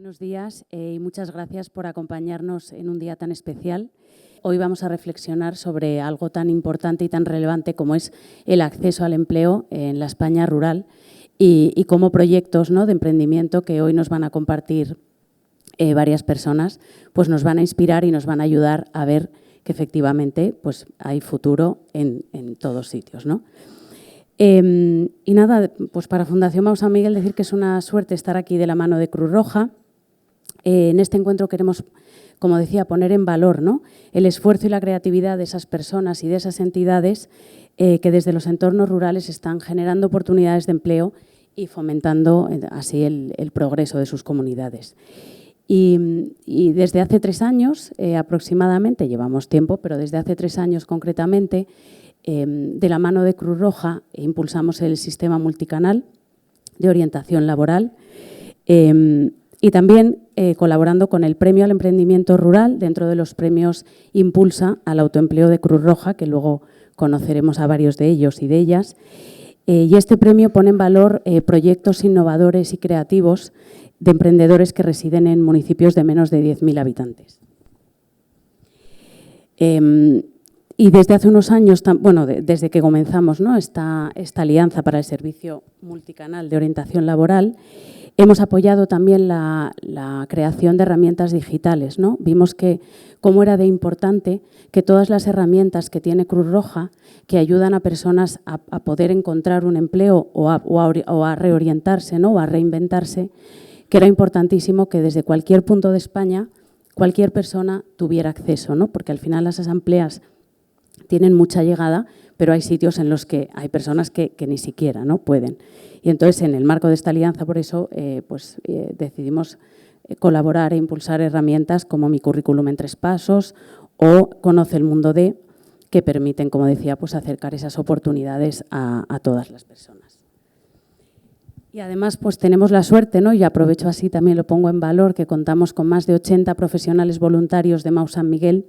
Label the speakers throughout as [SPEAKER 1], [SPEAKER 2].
[SPEAKER 1] Buenos días y muchas gracias por acompañarnos en un día tan especial. Hoy vamos a reflexionar sobre algo tan importante y tan relevante como es el acceso al empleo en la España rural y cómo proyectos, ¿no?, de emprendimiento que hoy nos van a compartir varias personas, pues nos van a inspirar y nos van a ayudar a ver que efectivamente pues hay futuro en todos sitios, ¿no? Y nada, pues para Fundación Mau San Miguel decir que es una suerte estar aquí de la mano de Cruz Roja. En este encuentro queremos, como decía, poner en valor, ¿no?, el esfuerzo y la creatividad de esas personas y de esas entidades que desde los entornos rurales están generando oportunidades de empleo y fomentando así el progreso de sus comunidades. Y desde hace 3 años aproximadamente, llevamos tiempo, pero desde hace 3 años concretamente, de la mano de Cruz Roja impulsamos el sistema multicanal de orientación laboral y también colaborando con el Premio al Emprendimiento Rural dentro de los premios Impulsa al Autoempleo de Cruz Roja, que luego conoceremos a varios de ellos y de ellas. Y este premio pone en valor proyectos innovadores y creativos de emprendedores que residen en municipios de menos de 10.000 habitantes. Y desde hace unos años, bueno, desde que comenzamos, ¿no?, esta alianza para el servicio multicanal de orientación laboral, hemos apoyado también la creación de herramientas digitales, ¿no? Vimos que cómo era de importante que todas las herramientas que tiene Cruz Roja, que ayudan a personas a poder encontrar un empleo o a reorientarse, ¿no?, o a reinventarse, que era importantísimo que desde cualquier punto de España cualquier persona tuviera acceso, ¿no?, porque al final las asambleas tienen mucha llegada, pero hay sitios en los que hay personas que ni siquiera, ¿no?, pueden. Y entonces, en el marco de esta alianza, por eso, decidimos colaborar e impulsar herramientas como Mi Currículum en 3 pasos o Conoce el Mundo de, que permiten, como decía, pues acercar esas oportunidades a todas las personas. Y además, pues tenemos la suerte, ¿no?, y aprovecho así, también lo pongo en valor, que contamos con más de 80 profesionales voluntarios de Mau San Miguel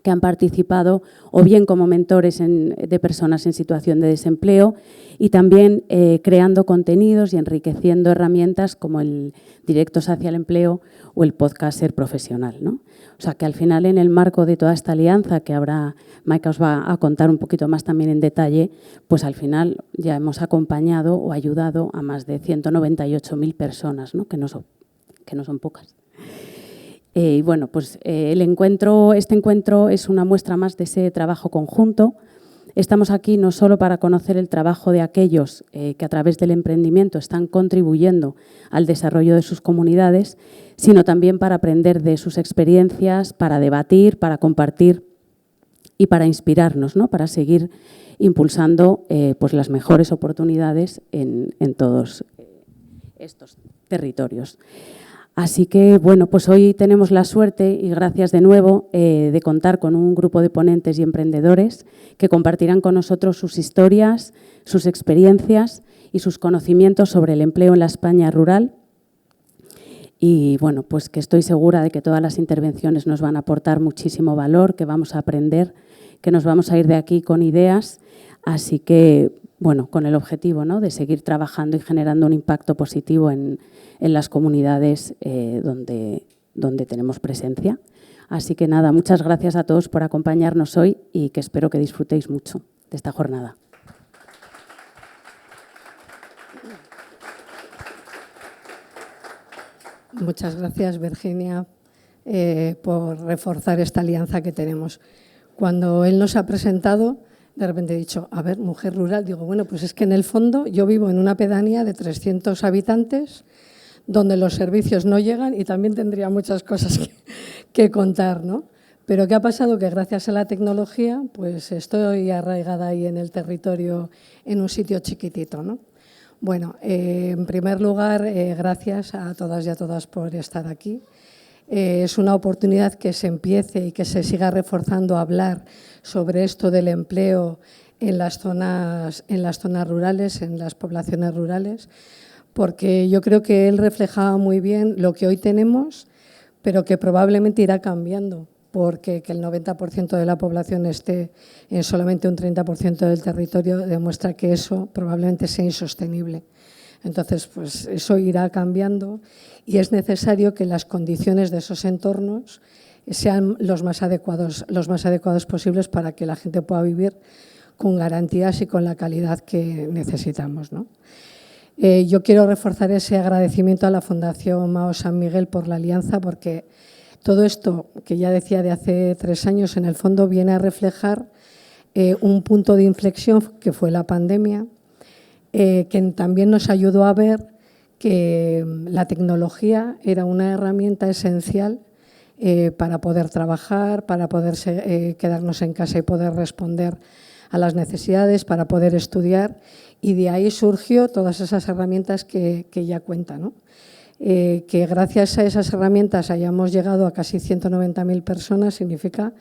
[SPEAKER 1] que han participado o bien como mentores de personas en situación de desempleo y también creando contenidos y enriqueciendo herramientas como el Directos hacia el Empleo o el podcast Ser Profesional, ¿no? O sea que al final, en el marco de toda esta alianza, que ahora Maika os va a contar un poquito más también en detalle, pues al final ya hemos acompañado o ayudado a más de 198.000 personas, ¿no?, que no son pocas. Y bueno, pues este encuentro es una muestra más de ese trabajo conjunto. Estamos aquí no solo para conocer el trabajo de aquellos que a través del emprendimiento están contribuyendo al desarrollo de sus comunidades, sino también para aprender de sus experiencias, para debatir, para compartir y para inspirarnos, ¿no?, para seguir impulsando pues las mejores oportunidades en todos estos territorios. Así que, bueno, pues hoy tenemos la suerte y gracias de nuevo de contar con un grupo de ponentes y emprendedores que compartirán con nosotros sus historias, sus experiencias y sus conocimientos sobre el empleo en la España rural. Y, bueno, pues que estoy segura de que todas las intervenciones nos van a aportar muchísimo valor, que vamos a aprender, que nos vamos a ir de aquí con ideas. Así que, bueno, con el objetivo, ¿no?, de seguir trabajando y generando un impacto positivo en las comunidades donde tenemos presencia. Así que nada, muchas gracias a todos por acompañarnos hoy y que espero que disfrutéis mucho de esta jornada.
[SPEAKER 2] Muchas gracias, Virginia, por reforzar esta alianza que tenemos. Cuando él nos ha presentado, de repente he dicho, a ver, mujer rural, digo, bueno, pues es que en el fondo yo vivo en una pedanía de 300 habitantes donde los servicios no llegan y también tendría muchas cosas que contar, ¿no? Pero ¿qué ha pasado? Que gracias a la tecnología pues estoy arraigada ahí en el territorio, en un sitio chiquitito, ¿no? Bueno, en primer lugar, gracias a todas y a todas por estar aquí. Es una oportunidad que se empiece y que se siga reforzando a hablar sobre esto del empleo en las zonas rurales, en las poblaciones rurales, porque yo creo que él reflejaba muy bien lo que hoy tenemos, pero que probablemente irá cambiando, porque que el 90% de la población esté en solamente un 30% del territorio demuestra que eso probablemente sea insostenible. Entonces, pues eso irá cambiando y es necesario que las condiciones de esos entornos sean los más adecuados posibles para que la gente pueda vivir con garantías y con la calidad que necesitamos, ¿no? Yo quiero reforzar ese agradecimiento a la Fundación Mao San Miguel por la alianza, porque todo esto, que ya decía de hace 3 años, en el fondo viene a reflejar un punto de inflexión que fue la pandemia, que también nos ayudó a ver que la tecnología era una herramienta esencial para poder trabajar, para poder quedarnos en casa y poder responder a las necesidades, para poder estudiar, y de ahí surgió todas esas herramientas que ya cuentan, ¿no? Que gracias a esas herramientas hayamos llegado a casi 190.000 personas, significa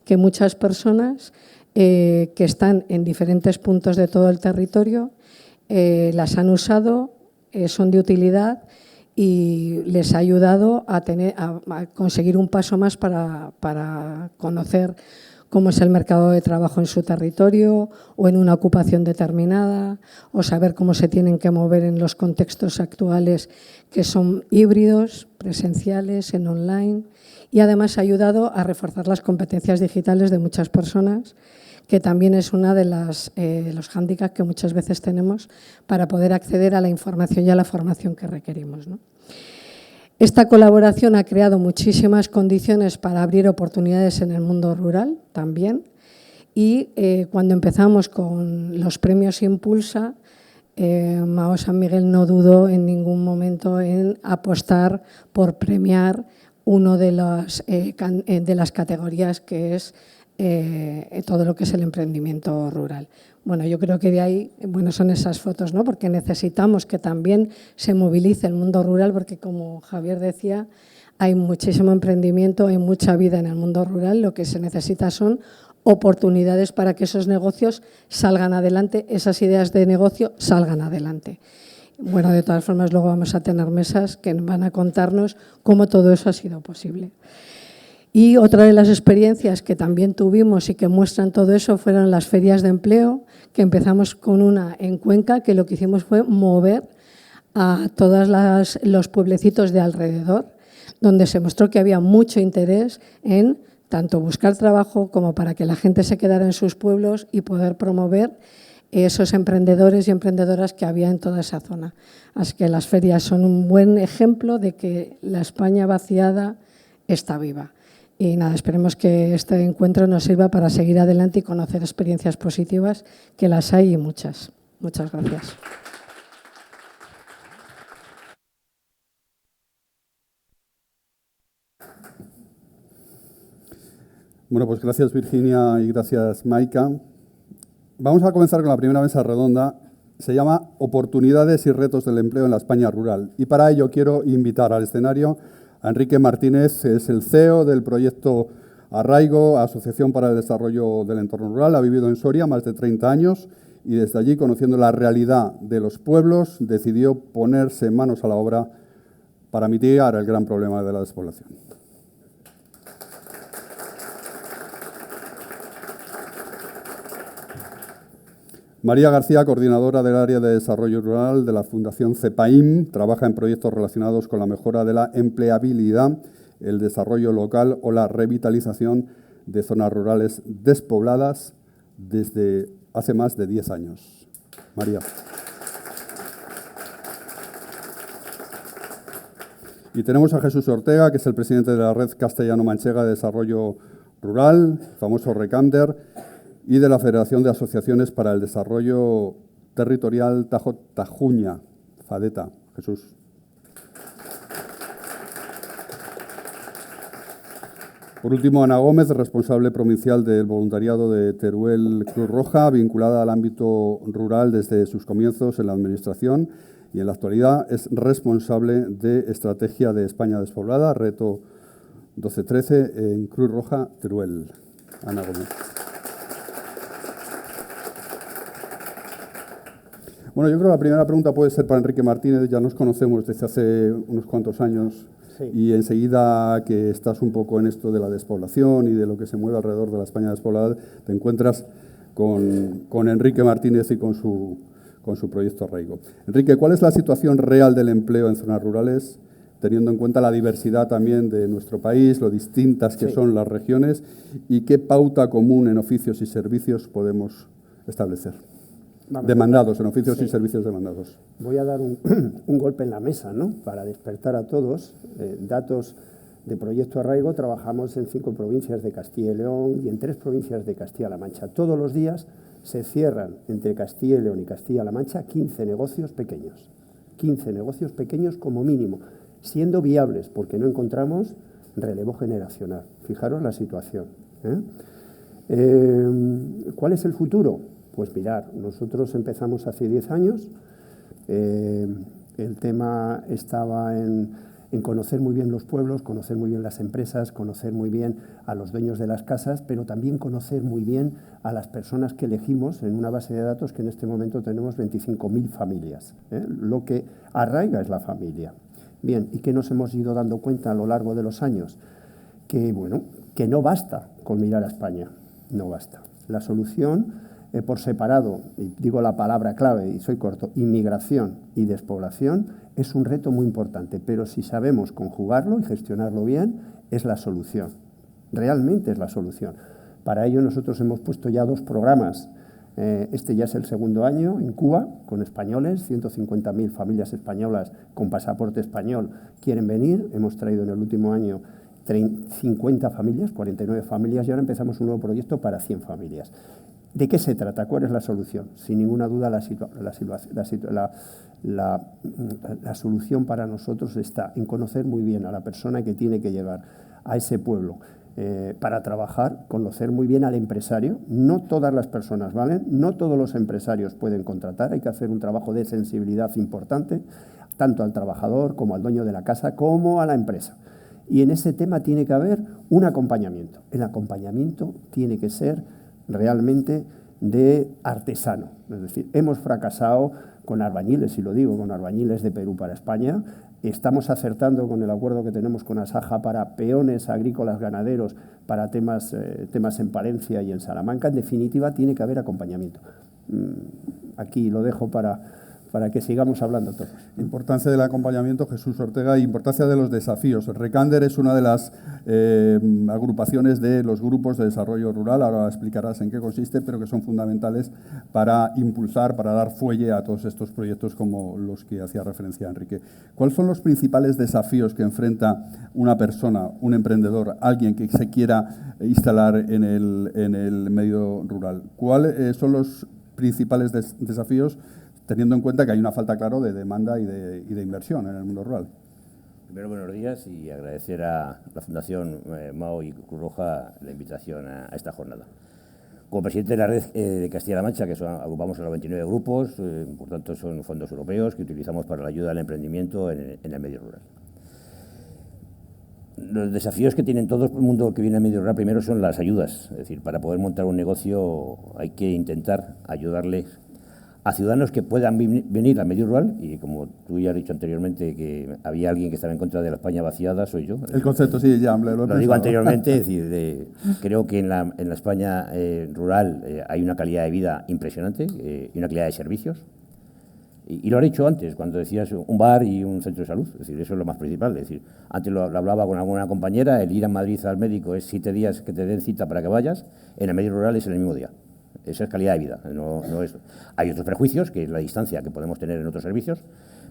[SPEAKER 2] que muchas personas que están en diferentes puntos de todo el territorio las han usado, son de utilidad y les ha ayudado a conseguir un paso más para conocer cómo es el mercado de trabajo en su territorio o en una ocupación determinada, o saber cómo se tienen que mover en los contextos actuales que son híbridos, presenciales, en online, y además ha ayudado a reforzar las competencias digitales de muchas personas, que también es una de los hándicaps que muchas veces tenemos para poder acceder a la información y a la formación que requerimos, ¿no? Esta colaboración ha creado muchísimas condiciones para abrir oportunidades en el mundo rural también, y cuando empezamos con los premios Impulsa, Mao San Miguel no dudó en ningún momento en apostar por premiar una de las categorías que es todo lo que es el emprendimiento rural. Bueno, yo creo que de ahí, bueno, son esas fotos, ¿no? Porque necesitamos que también se movilice el mundo rural, porque como Javier decía, hay muchísimo emprendimiento, hay mucha vida en el mundo rural, lo que se necesita son oportunidades para que esos negocios salgan adelante, esas ideas de negocio salgan adelante. Bueno, de todas formas, luego vamos a tener mesas que van a contarnos cómo todo eso ha sido posible. Y otra de las experiencias que también tuvimos y que muestran todo eso fueron las ferias de empleo, que empezamos con una en Cuenca, que lo que hicimos fue mover a todos los pueblecitos de alrededor, donde se mostró que había mucho interés en tanto buscar trabajo como para que la gente se quedara en sus pueblos y poder promover esos emprendedores y emprendedoras que había en toda esa zona. Así que las ferias son un buen ejemplo de que la España vaciada está viva. Y nada, esperemos que este encuentro nos sirva para seguir adelante y conocer experiencias positivas, que las hay y muchas. Muchas gracias.
[SPEAKER 3] Bueno, pues gracias Virginia y gracias Maika. Vamos a comenzar con la primera mesa redonda. Se llama Oportunidades y retos del empleo en la España rural. Y para ello quiero invitar al escenario a Enrique Martínez, que es el CEO del proyecto Arraigo, Asociación para el Desarrollo del Entorno Rural. Ha vivido en Soria más de 30 años y desde allí, conociendo la realidad de los pueblos, decidió ponerse manos a la obra para mitigar el gran problema de la despoblación. María García, coordinadora del área de desarrollo rural de la Fundación CEPAIM, trabaja en proyectos relacionados con la mejora de la empleabilidad, el desarrollo local o la revitalización de zonas rurales despobladas desde hace más de 10 años. María. Y tenemos a Jesús Ortega, que es el presidente de la Red Castellano-Manchega de Desarrollo Rural, famoso RECAMDER, y de la Federación de Asociaciones para el Desarrollo Territorial Tajo-Tajuña, FADETA. Jesús. Por último, Ana Gómez, responsable provincial del voluntariado de Teruel Cruz Roja, vinculada al ámbito rural desde sus comienzos en la Administración y en la actualidad es responsable de Estrategia de España Despoblada, Reto 1213 en Cruz Roja, Teruel. Ana Gómez. Bueno, yo creo que la primera pregunta puede ser para Enrique Martínez. Ya nos conocemos desde hace unos cuantos años, sí. Y enseguida que estás un poco en esto de la despoblación y de lo que se mueve alrededor de la España despoblada, te encuentras con Enrique Martínez y con con su proyecto Arraigo. Enrique, ¿cuál es la situación real del empleo en zonas rurales, teniendo en cuenta la diversidad también de nuestro país, lo distintas que son las regiones, y qué pauta común en oficios y servicios podemos establecer? Demandados, en oficios y servicios demandados.
[SPEAKER 4] Voy a dar un golpe en la mesa, ¿no?, para despertar a todos. Datos de Proyecto Arraigo, trabajamos en 5 provincias de Castilla y León y en 3 provincias de Castilla-La Mancha. Todos los días se cierran entre Castilla y León y Castilla-La Mancha 15 negocios pequeños. 15 negocios pequeños como mínimo, siendo viables, porque no encontramos relevo generacional. Fijaros la situación, ¿Cuál es el futuro? Pues mirar, nosotros empezamos hace 10 años, el tema estaba en conocer muy bien los pueblos, conocer muy bien las empresas, conocer muy bien a los dueños de las casas, pero también conocer muy bien a las personas que elegimos en una base de datos que en este momento tenemos 25.000 familias. Lo que arraiga es la familia. Bien, ¿y qué nos hemos ido dando cuenta a lo largo de los años? Que, bueno, que no basta con mirar a España, no basta. La solución por separado, y digo la palabra clave y soy corto, inmigración y despoblación, es un reto muy importante, pero si sabemos conjugarlo y gestionarlo bien, es la solución, realmente es la solución. Para ello nosotros hemos puesto ya 2 programas, este ya es el 2º año en Cuba, con españoles, 150.000 familias españolas con pasaporte español quieren venir, hemos traído en el último año 50 familias, 49 familias, y ahora empezamos un nuevo proyecto para 100 familias. ¿De qué se trata? ¿Cuál es la solución? Sin ninguna duda la solución para nosotros está en conocer muy bien a la persona que tiene que llegar a ese pueblo para trabajar, conocer muy bien al empresario. No todas las personas valen, no todos los empresarios pueden contratar, hay que hacer un trabajo de sensibilidad importante, tanto al trabajador como al dueño de la casa, como a la empresa. Y en ese tema tiene que haber un acompañamiento. El acompañamiento tiene que ser realmente de artesano. Es decir, hemos fracasado con albañiles, y lo digo, con albañiles de Perú para España. Estamos acertando con el acuerdo que tenemos con Asaja para peones agrícolas ganaderos, para temas en Palencia y en Salamanca. En definitiva, tiene que haber acompañamiento. Aquí lo dejo para que sigamos hablando todos.
[SPEAKER 3] Importancia del acompañamiento, Jesús Ortega, e importancia de los desafíos. El Recander es una de las agrupaciones de los grupos de desarrollo rural, ahora explicarás en qué consiste, pero que son fundamentales para impulsar, para dar fuelle a todos estos proyectos como los que hacía referencia Enrique. ¿Cuáles son los principales desafíos que enfrenta una persona, un emprendedor, alguien que se quiera instalar en el medio rural? ¿Cuáles son los principales desafíos, teniendo en cuenta que hay una falta, claro, de demanda y de inversión en el mundo rural?
[SPEAKER 5] Primero, buenos días y agradecer a la Fundación Mao y Cruz Roja la invitación a esta jornada. Como presidente de la red de Castilla-La Mancha, que agrupamos a los 29 grupos, por tanto son fondos europeos que utilizamos para la ayuda al emprendimiento en el medio rural. Los desafíos que tienen todo el mundo que viene al medio rural primero son las ayudas. Es decir, para poder montar un negocio hay que intentar ayudarles a ciudadanos que puedan venir al medio rural, y como tú ya has dicho anteriormente que había alguien que estaba en contra de la España vaciada, soy yo.
[SPEAKER 3] El concepto, sí, ya lo
[SPEAKER 5] digo anteriormente, es decir, creo que en la España rural hay una calidad de vida impresionante y una calidad de servicios. Y lo he dicho antes, cuando decías un bar y un centro de salud, es decir, eso es lo más principal. Es decir, antes lo hablaba con alguna compañera, el ir a Madrid al médico es 7 días que te den cita para que vayas, en el medio rural es en el mismo día. Esa es calidad de vida, no es. Hay otros prejuicios, que es la distancia que podemos tener en otros servicios,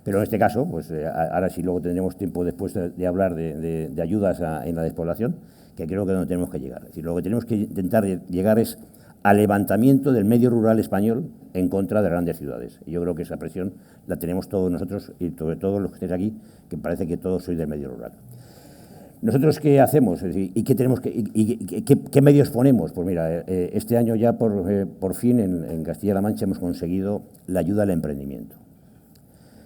[SPEAKER 5] pero en este caso, pues ahora sí luego tendremos tiempo después de hablar de ayudas en la despoblación, que creo que es donde tenemos que llegar. Es decir, lo que tenemos que intentar llegar es al levantamiento del medio rural español en contra de grandes ciudades. Y yo creo que esa presión la tenemos todos nosotros y sobre todo los que estéis aquí, que parece que todos sois del medio rural. ¿Nosotros qué hacemos? Es decir, ¿y qué tenemos qué medios ponemos? Pues mira, este año ya por fin en Castilla-La Mancha hemos conseguido la ayuda al emprendimiento.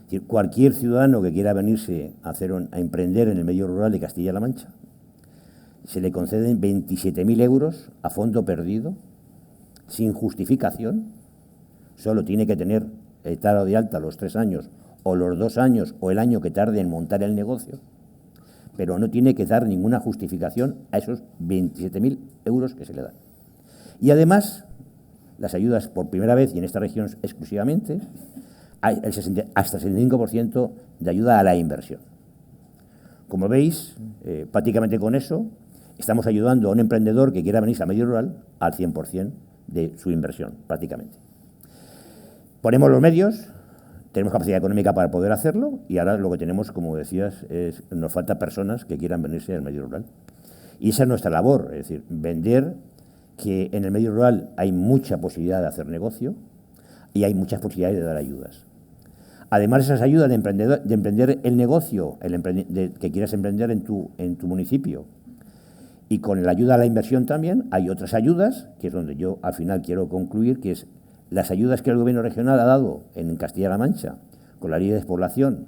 [SPEAKER 5] Es decir, cualquier ciudadano que quiera venirse a emprender en el medio rural de Castilla-La Mancha, se le conceden 27.000 euros a fondo perdido, sin justificación. Solo tiene que tener estado de alta los 3 años o los 2 años o el año que tarde en montar el negocio, pero no tiene que dar ninguna justificación a esos 27.000 euros que se le dan. Y además las ayudas por primera vez, y en esta región exclusivamente, hay hasta el 65% de ayuda a la inversión. Como veis, prácticamente con eso estamos ayudando a un emprendedor que quiera venirse al medio rural al 100% de su inversión, prácticamente. Ponemos los medios, tenemos capacidad económica para poder hacerlo y ahora lo que tenemos, como decías, nos falta personas que quieran venirse al medio rural. Y esa es nuestra labor, es decir, vender que en el medio rural hay mucha posibilidad de hacer negocio y hay muchas posibilidades de dar ayudas. Además, esas ayudas de emprender el negocio que quieras emprender en tu municipio y con la ayuda a la inversión también, hay otras ayudas, que es donde yo al final quiero concluir, que es las ayudas que el Gobierno regional ha dado en Castilla-La Mancha con la ley de despoblación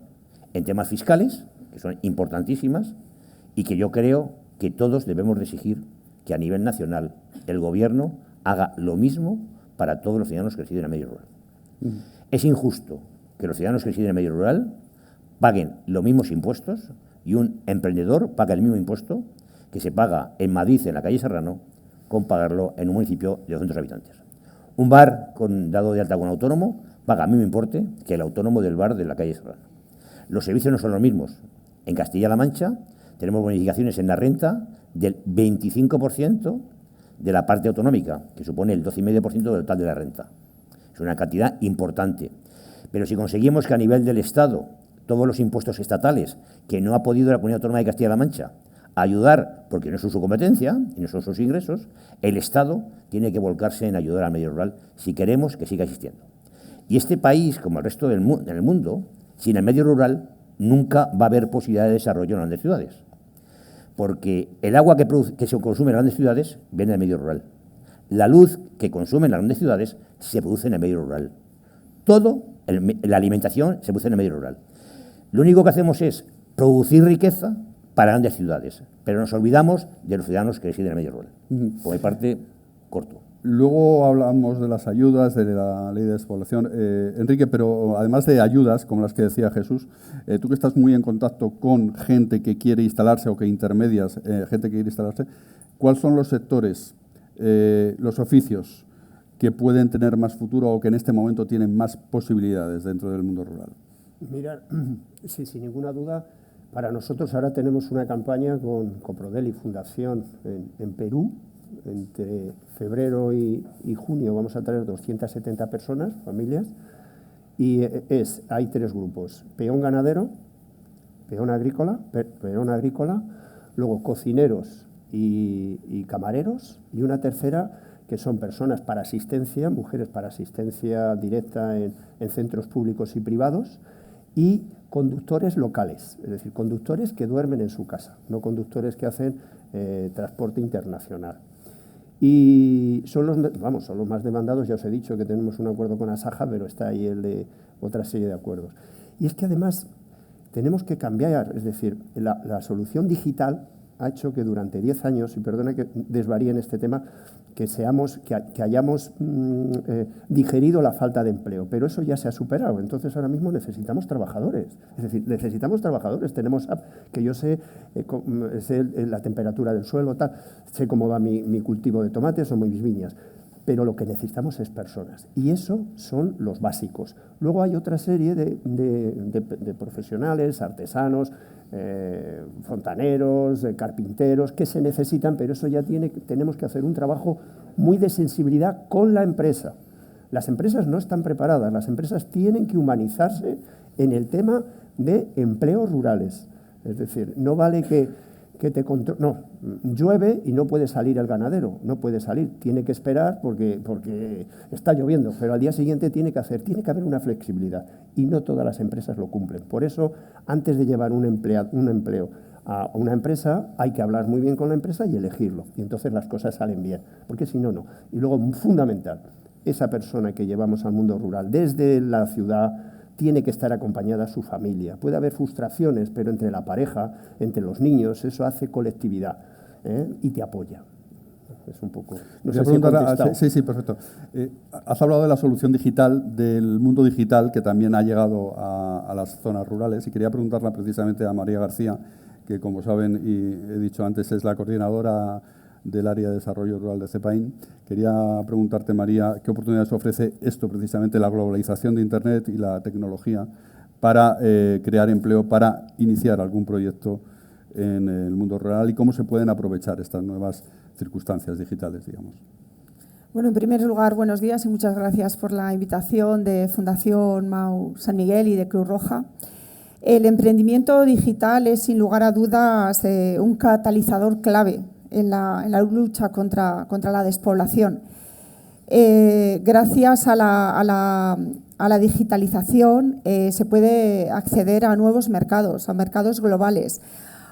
[SPEAKER 5] en temas fiscales, que son importantísimas, y que yo creo que todos debemos de exigir que a nivel nacional el Gobierno haga lo mismo para todos los ciudadanos que residen en el medio rural. Es injusto que los ciudadanos que residen en el medio rural paguen los mismos impuestos y un emprendedor pague el mismo impuesto que se paga en Madrid, en la calle Serrano, con pagarlo en un municipio de 200 habitantes. Un bar dado de alta con autónomo paga el mismo importe que el autónomo del bar de la calle Serrano. Los servicios no son los mismos. En Castilla-La Mancha tenemos bonificaciones en la renta del 25% de la parte autonómica, que supone el 12,5% del total de la renta. Es una cantidad importante. Pero si conseguimos que a nivel del Estado todos los impuestos estatales que no ha podido la Comunidad Autónoma de Castilla-La Mancha ayudar, porque no es su competencia y no son sus ingresos, el Estado tiene que volcarse en ayudar al medio rural si queremos que siga existiendo. Y este país, como el resto del mundo, sin el medio rural nunca va a haber posibilidad de desarrollo en grandes ciudades. Porque el agua que se consume en las grandes ciudades viene del medio rural. La luz que consumen las grandes ciudades se produce en el medio rural. La alimentación se produce en el medio rural. Lo único que hacemos es producir riqueza para grandes ciudades, pero nos olvidamos de los ciudadanos que residen en el medio rural. Por mi parte, corto.
[SPEAKER 3] Luego hablamos de las ayudas, de la ley de despoblación. Enrique, pero además de ayudas, como las que decía Jesús, tú que estás muy en contacto con gente que quiere instalarse o que intermedias gente que quiere instalarse, ¿cuáles son los sectores, los oficios que pueden tener más futuro o que en este momento tienen más posibilidades dentro del mundo rural?
[SPEAKER 4] Mira, sí, sin ninguna duda, para nosotros ahora tenemos una campaña con Coprodeli Fundación en Perú. Entre febrero y junio vamos a traer 270 personas, familias, y hay 3 grupos: peón ganadero, peón agrícola, luego cocineros y camareros, y una tercera que son personas para asistencia, mujeres para asistencia directa en centros públicos y privados, y conductores locales, es decir, conductores que duermen en su casa, no conductores que hacen transporte internacional. Y son los más demandados. Ya os he dicho que tenemos un acuerdo con Asaja, pero está ahí el de otra serie de acuerdos. Y es que además tenemos que cambiar, es decir, la solución digital ha hecho que durante 10 años, y perdona que desvaríe en este tema, que hayamos digerido la falta de empleo, pero eso ya se ha superado. Entonces ahora mismo necesitamos trabajadores, es decir, necesitamos trabajadores. Tenemos que yo sé la temperatura del suelo, tal, sé cómo va mi cultivo de tomates o mis viñas, pero lo que necesitamos es personas, y eso son los básicos. Luego hay otra serie de profesionales, artesanos, fontaneros, carpinteros, que se necesitan, pero eso ya tenemos que hacer un trabajo muy de sensibilidad con la empresa. Las empresas no están preparadas, las empresas tienen que humanizarse en el tema de empleos rurales. Es decir, no vale que llueve y no puede salir el ganadero, no puede salir, tiene que esperar porque está lloviendo, pero al día siguiente tiene que haber una flexibilidad, y no todas las empresas lo cumplen. Por eso, antes de llevar un empleo a una empresa, hay que hablar muy bien con la empresa y elegirlo, y entonces las cosas salen bien, porque si no, no. Y luego, fundamental, esa persona que llevamos al mundo rural desde la ciudad tiene que estar acompañada su familia. Puede haber frustraciones, pero entre la pareja, entre los niños, eso hace colectividad, y te apoya. Es un poco... No sé si he contestado.
[SPEAKER 3] Sí, perfecto. Has hablado de la solución digital, del mundo digital, que también ha llegado a las zonas rurales, y quería preguntarla precisamente a María García, que, como saben y he dicho antes, es la coordinadora del área de desarrollo rural de CEPAIN. Quería preguntarte, María, ¿qué oportunidades ofrece esto, precisamente la globalización de Internet y la tecnología, para crear empleo, para iniciar algún proyecto en el mundo rural y cómo se pueden aprovechar estas nuevas circunstancias digitales, digamos?
[SPEAKER 6] Bueno, en primer lugar, buenos días y muchas gracias por la invitación de Fundación Mau San Miguel y de Cruz Roja. El emprendimiento digital es, sin lugar a dudas, un catalizador clave en la lucha contra la despoblación. Gracias a la digitalización se puede acceder a nuevos mercados, a mercados globales.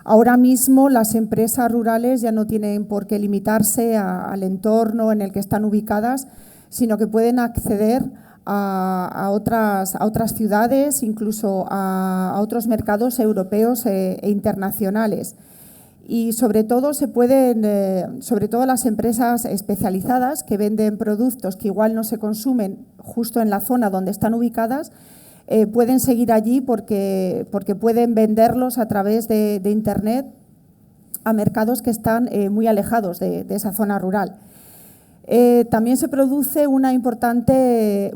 [SPEAKER 6] Ahora mismo las empresas rurales ya no tienen por qué limitarse al entorno en el que están ubicadas, sino que pueden acceder a otras ciudades, incluso a otros mercados europeos e internacionales. Y sobre todo las empresas especializadas que venden productos que igual no se consumen justo en la zona donde están ubicadas, pueden seguir allí porque pueden venderlos a través de Internet a mercados que están muy alejados de esa zona rural. También se produce una importante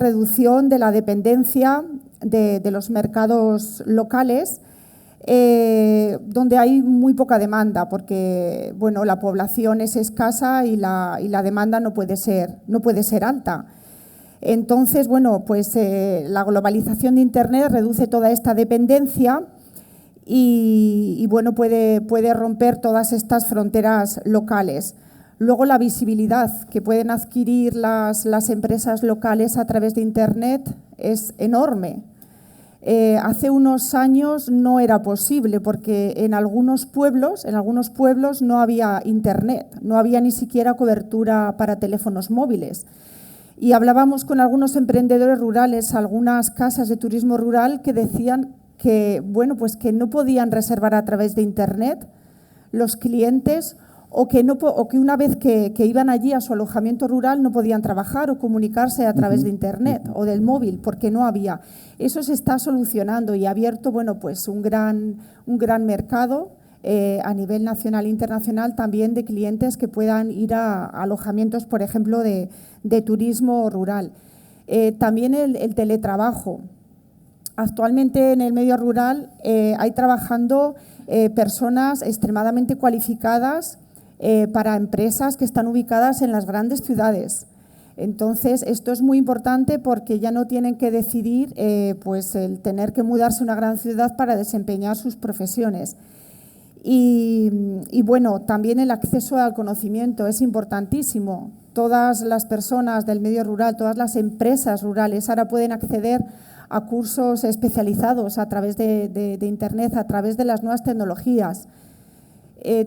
[SPEAKER 6] reducción de la dependencia de los mercados locales, donde hay muy poca demanda, porque bueno, la población es escasa y la demanda no puede ser alta. Entonces, bueno, pues la globalización de Internet reduce toda esta dependencia y bueno, puede romper todas estas fronteras locales. Luego, la visibilidad que pueden adquirir las empresas locales a través de Internet es enorme. Hace unos años no era posible porque en algunos pueblos no había Internet, no había ni siquiera cobertura para teléfonos móviles. Y hablábamos con algunos emprendedores rurales, algunas casas de turismo rural que decían que, bueno, pues que no podían reservar a través de Internet los clientes o que una vez que iban allí a su alojamiento rural no podían trabajar o comunicarse a través de Internet o del móvil porque no había. Eso se está solucionando y ha abierto, bueno, pues un gran mercado a nivel nacional e internacional también de clientes que puedan ir a alojamientos, por ejemplo, de turismo rural. También el teletrabajo. Actualmente en el medio rural hay trabajando personas extremadamente cualificadas para empresas que están ubicadas en las grandes ciudades. Entonces, esto es muy importante porque ya no tienen que decidir pues el tener que mudarse a una gran ciudad para desempeñar sus profesiones. Y bueno, también el acceso al conocimiento es importantísimo. Todas las personas del medio rural, todas las empresas rurales ahora pueden acceder a cursos especializados a través de Internet, a través de las nuevas tecnologías.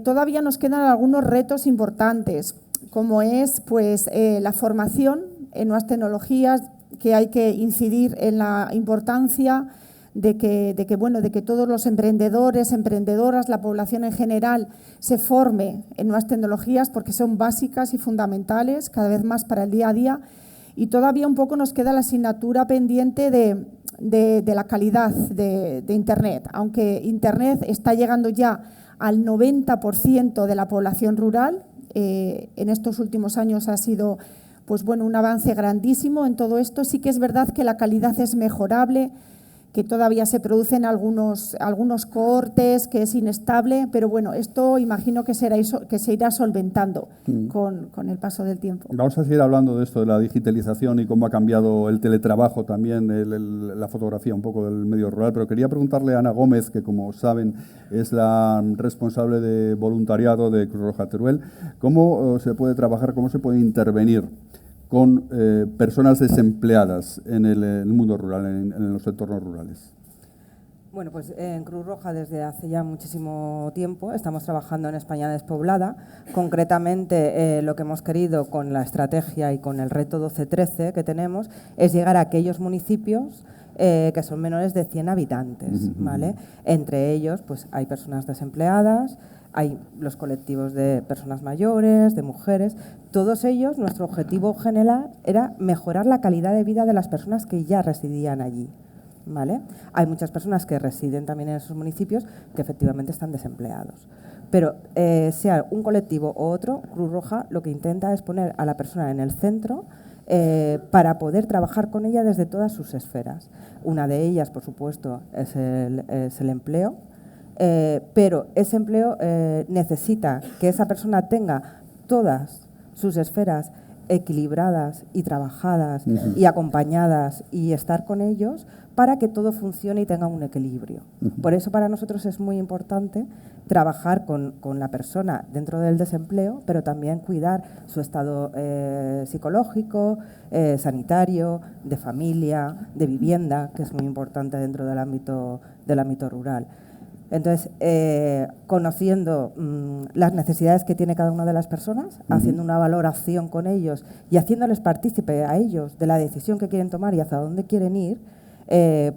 [SPEAKER 6] Todavía nos quedan algunos retos importantes, como es pues, la formación en nuevas tecnologías, que hay que incidir en la importancia de que todos los emprendedores, emprendedoras, la población en general se forme en nuevas tecnologías porque son básicas y fundamentales cada vez más para el día a día. Y todavía un poco nos queda la asignatura pendiente de la calidad de Internet, aunque Internet está llegando ya al 90% de la población rural. En estos últimos años ha sido pues, bueno, un avance grandísimo en todo esto. Sí que es verdad que la calidad es mejorable, que todavía se producen algunos cortes, que es inestable, pero bueno, esto imagino que se irá solventando con el paso del tiempo.
[SPEAKER 3] Vamos a seguir hablando de esto, de la digitalización y cómo ha cambiado el teletrabajo también, la fotografía un poco del medio rural, pero quería preguntarle a Ana Gómez, que como saben es la responsable de voluntariado de Cruz Roja Teruel, ¿cómo se puede trabajar, cómo se puede intervenir con personas desempleadas en el mundo rural, en los entornos rurales?
[SPEAKER 7] Bueno, pues en Cruz Roja desde hace ya muchísimo tiempo estamos trabajando en España despoblada. Concretamente, lo que hemos querido con la estrategia y con el reto 12-13 que tenemos es llegar a aquellos municipios que son menores de 100 habitantes, ¿vale? Entre ellos, pues hay personas desempleadas, hay los colectivos de personas mayores, de mujeres. Todos ellos, nuestro objetivo general era mejorar la calidad de vida de las personas que ya residían allí, ¿vale? Hay muchas personas que residen también en esos municipios que efectivamente están desempleados. Pero sea un colectivo o otro, Cruz Roja lo que intenta es poner a la persona en el centro para poder trabajar con ella desde todas sus esferas. Una de ellas, por supuesto, es el empleo, pero ese empleo necesita que esa persona tenga todas sus esferas equilibradas y trabajadas y acompañadas y estar con ellos para que todo funcione y tenga un equilibrio. Por eso para nosotros es muy importante trabajar con la persona dentro del desempleo, pero también cuidar su estado psicológico, sanitario, de familia, de vivienda, que es muy importante dentro del ámbito rural. Entonces, conociendo las necesidades que tiene cada una de las personas, haciendo una valoración con ellos y haciéndoles partícipe a ellos de la decisión que quieren tomar y hacia dónde quieren ir,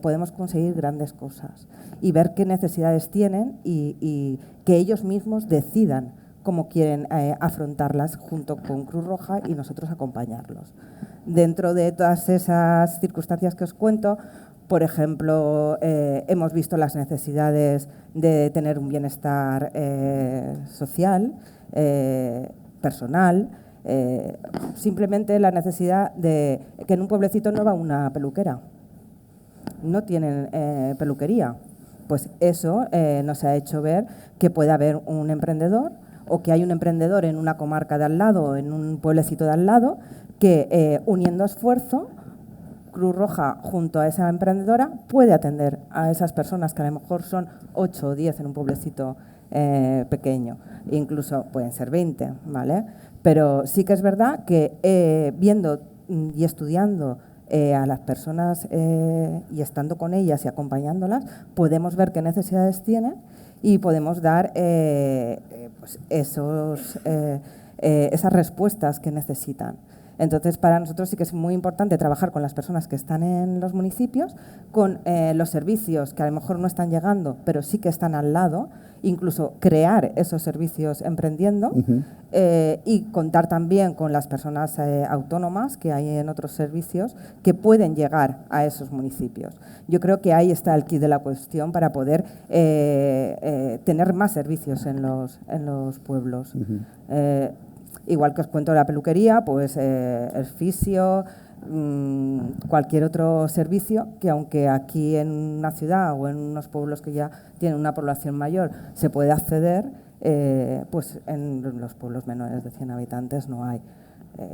[SPEAKER 7] podemos conseguir grandes cosas y ver qué necesidades tienen y que ellos mismos decidan cómo quieren afrontarlas junto con Cruz Roja y nosotros acompañarlos. Dentro de todas esas circunstancias que os cuento, por ejemplo, hemos visto las necesidades de tener un bienestar social, personal, simplemente la necesidad de que en un pueblecito no va una peluquera, no tienen peluquería. Pues eso nos ha hecho ver que puede haber un emprendedor o que hay un emprendedor en una comarca de al lado, en un pueblecito de al lado, que uniendo esfuerzo, Cruz Roja, junto a esa emprendedora, puede atender a esas personas que a lo mejor son 8 o 10 en un pueblecito pequeño. Incluso pueden ser 20, ¿vale? Pero sí que es verdad que viendo y estudiando a las personas y estando con ellas y acompañándolas, podemos ver qué necesidades tienen y podemos dar pues esas respuestas que necesitan. Entonces, para nosotros sí que es muy importante trabajar con las personas que están en los municipios, con los servicios que a lo mejor no están llegando, pero sí que están al lado, incluso crear esos servicios emprendiendo y contar también con las personas autónomas que hay en otros servicios que pueden llegar a esos municipios. Yo creo que ahí está el quid de la cuestión para poder tener más servicios en los pueblos. Igual que os cuento la peluquería, pues el fisio, cualquier otro servicio que aunque aquí en una ciudad o en unos pueblos que ya tienen una población mayor se puede acceder, pues en los pueblos menores de 100 habitantes no hay.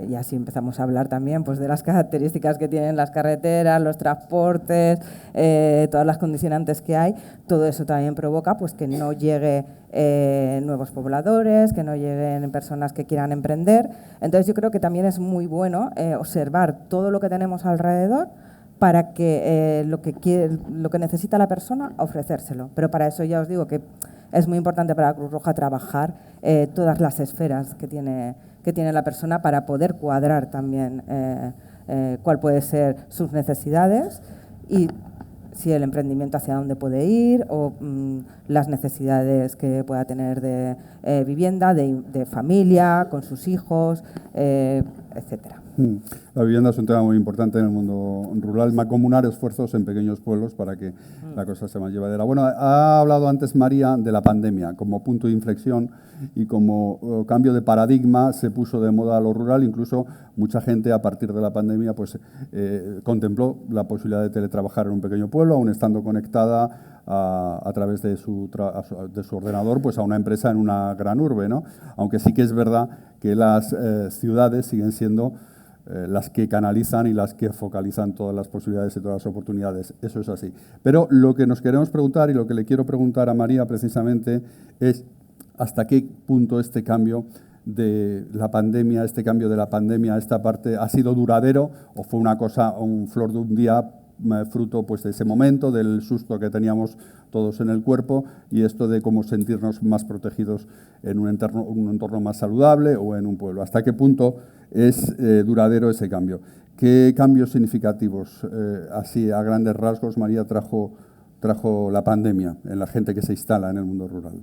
[SPEAKER 7] Y así empezamos a hablar también pues, de las características que tienen las carreteras, los transportes, todas las condicionantes que hay. Todo eso también provoca pues, que no llegue nuevos pobladores, que no lleguen personas que quieran emprender. Entonces yo creo que también es muy bueno observar todo lo que tenemos alrededor para que lo que necesita la persona, ofrecérselo. Pero para eso ya os digo que es muy importante para la Cruz Roja trabajar todas las esferas que tiene la persona para poder cuadrar también cuál puede ser sus necesidades y si el emprendimiento hacia dónde puede ir o las necesidades que pueda tener de vivienda, de familia, con sus hijos, etcétera.
[SPEAKER 3] La vivienda es un tema muy importante en el mundo rural, mancomunar esfuerzos en pequeños pueblos para que la cosa sea más llevadera. Bueno, ha hablado antes María de la pandemia como punto de inflexión y como cambio de paradigma se puso de moda lo rural, incluso mucha gente a partir de la pandemia pues, contempló la posibilidad de teletrabajar en un pequeño pueblo, aún estando conectada a través de su ordenador pues, a una empresa en una gran urbe, ¿no? Aunque sí que es verdad que las ciudades siguen siendo las que canalizan y las que focalizan todas las posibilidades y todas las oportunidades. Eso es así. Pero lo que nos queremos preguntar y lo que le quiero preguntar a María precisamente es hasta qué punto este cambio de la pandemia, esta parte, ha sido duradero o fue una cosa, un flor de un día, fruto pues, de ese momento, del susto que teníamos todos en el cuerpo y esto de cómo sentirnos más protegidos en un entorno más saludable o en un pueblo. ¿Hasta qué punto es duradero ese cambio? ¿Qué cambios significativos, así a grandes rasgos, María, trajo la pandemia en la gente que se instala en el mundo rural?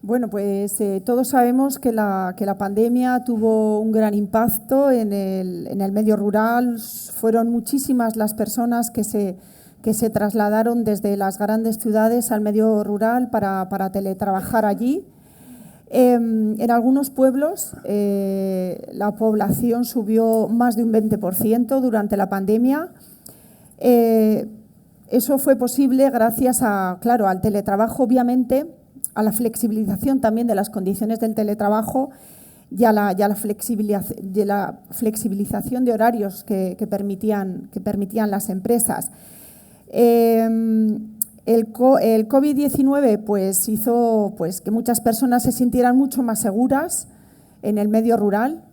[SPEAKER 6] Bueno, pues todos sabemos que la pandemia tuvo un gran impacto en el medio rural. Fueron muchísimas las personas que se trasladaron desde las grandes ciudades al medio rural para teletrabajar allí. En algunos pueblos la población subió más de un 20% durante la pandemia. Eso fue posible gracias claro, al teletrabajo, obviamente, a la flexibilización también de las condiciones del teletrabajo y a la flexibilización de horarios que permitían las empresas. El COVID-19 pues, hizo pues, que muchas personas se sintieran mucho más seguras en el medio rural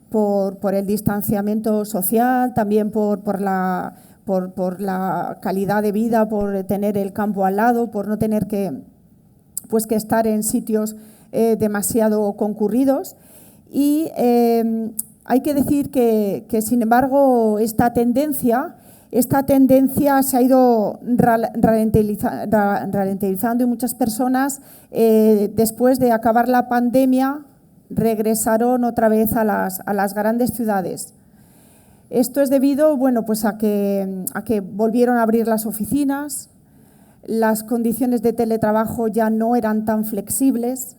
[SPEAKER 6] por el distanciamiento social, también por la calidad de vida, por tener el campo al lado, por no tener que estar en sitios demasiado concurridos. Y hay que decir que, sin embargo, esta tendencia se ha ido ralentizando y muchas personas, después de acabar la pandemia, regresaron otra vez a las grandes ciudades. Esto es debido pues a que volvieron a abrir las oficinas, las condiciones de teletrabajo ya no eran tan flexibles,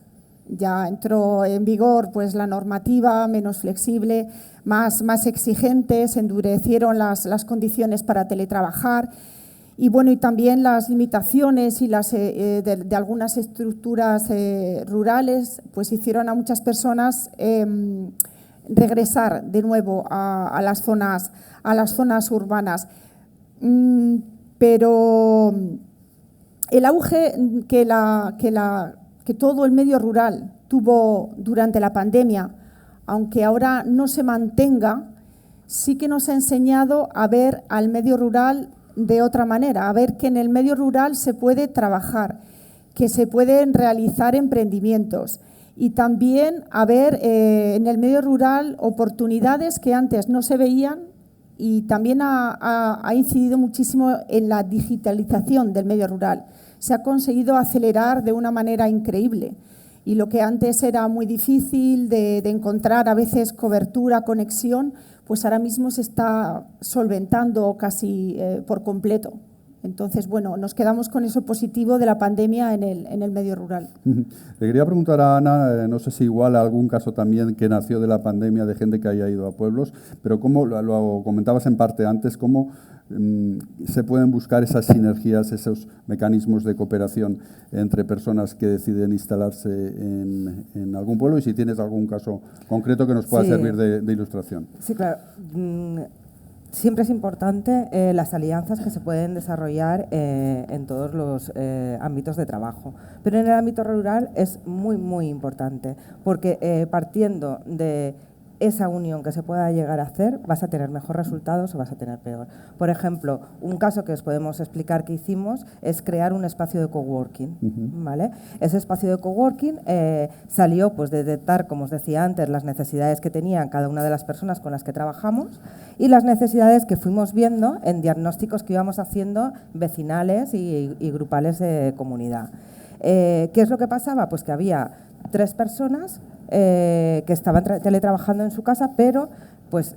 [SPEAKER 6] ya entró en vigor pues, la normativa menos flexible, más exigente, se endurecieron las condiciones para teletrabajar y también las limitaciones y de algunas estructuras rurales pues, hicieron a muchas personas regresar de nuevo a las zonas urbanas. Pero el auge que todo el medio rural tuvo durante la pandemia, aunque ahora no se mantenga, sí que nos ha enseñado a ver al medio rural de otra manera, a ver que en el medio rural se puede trabajar, que se pueden realizar emprendimientos y también a ver en el medio rural oportunidades que antes no se veían y también ha incidido muchísimo en la digitalización del medio rural. Se ha conseguido acelerar de una manera increíble y lo que antes era muy difícil de encontrar a veces cobertura, conexión, pues ahora mismo se está solventando casi por completo. Entonces, nos quedamos con eso positivo de la pandemia en el medio rural.
[SPEAKER 3] Le quería preguntar a Ana, no sé si igual a algún caso también que nació de la pandemia de gente que haya ido a pueblos, pero cómo, lo comentabas en parte antes, cómo se pueden buscar esas sinergias, esos mecanismos de cooperación entre personas que deciden instalarse en algún pueblo y si tienes algún caso concreto que nos pueda servir de ilustración.
[SPEAKER 7] Sí, claro. Siempre es importante las alianzas que se pueden desarrollar en todos los ámbitos de trabajo, pero en el ámbito rural es muy importante porque partiendo de esa unión que se pueda llegar a hacer, vas a tener mejor resultados o vas a tener peor. Por ejemplo, un caso que os podemos explicar que hicimos es crear un espacio de coworking, ¿vale? Ese espacio de coworking salió pues, de detectar, como os decía antes, las necesidades que tenían cada una de las personas con las que trabajamos y las necesidades que fuimos viendo en diagnósticos que íbamos haciendo vecinales y grupales de comunidad. ¿Qué es lo que pasaba? Pues que había 3 personas que estaban teletrabajando en su casa, pero pues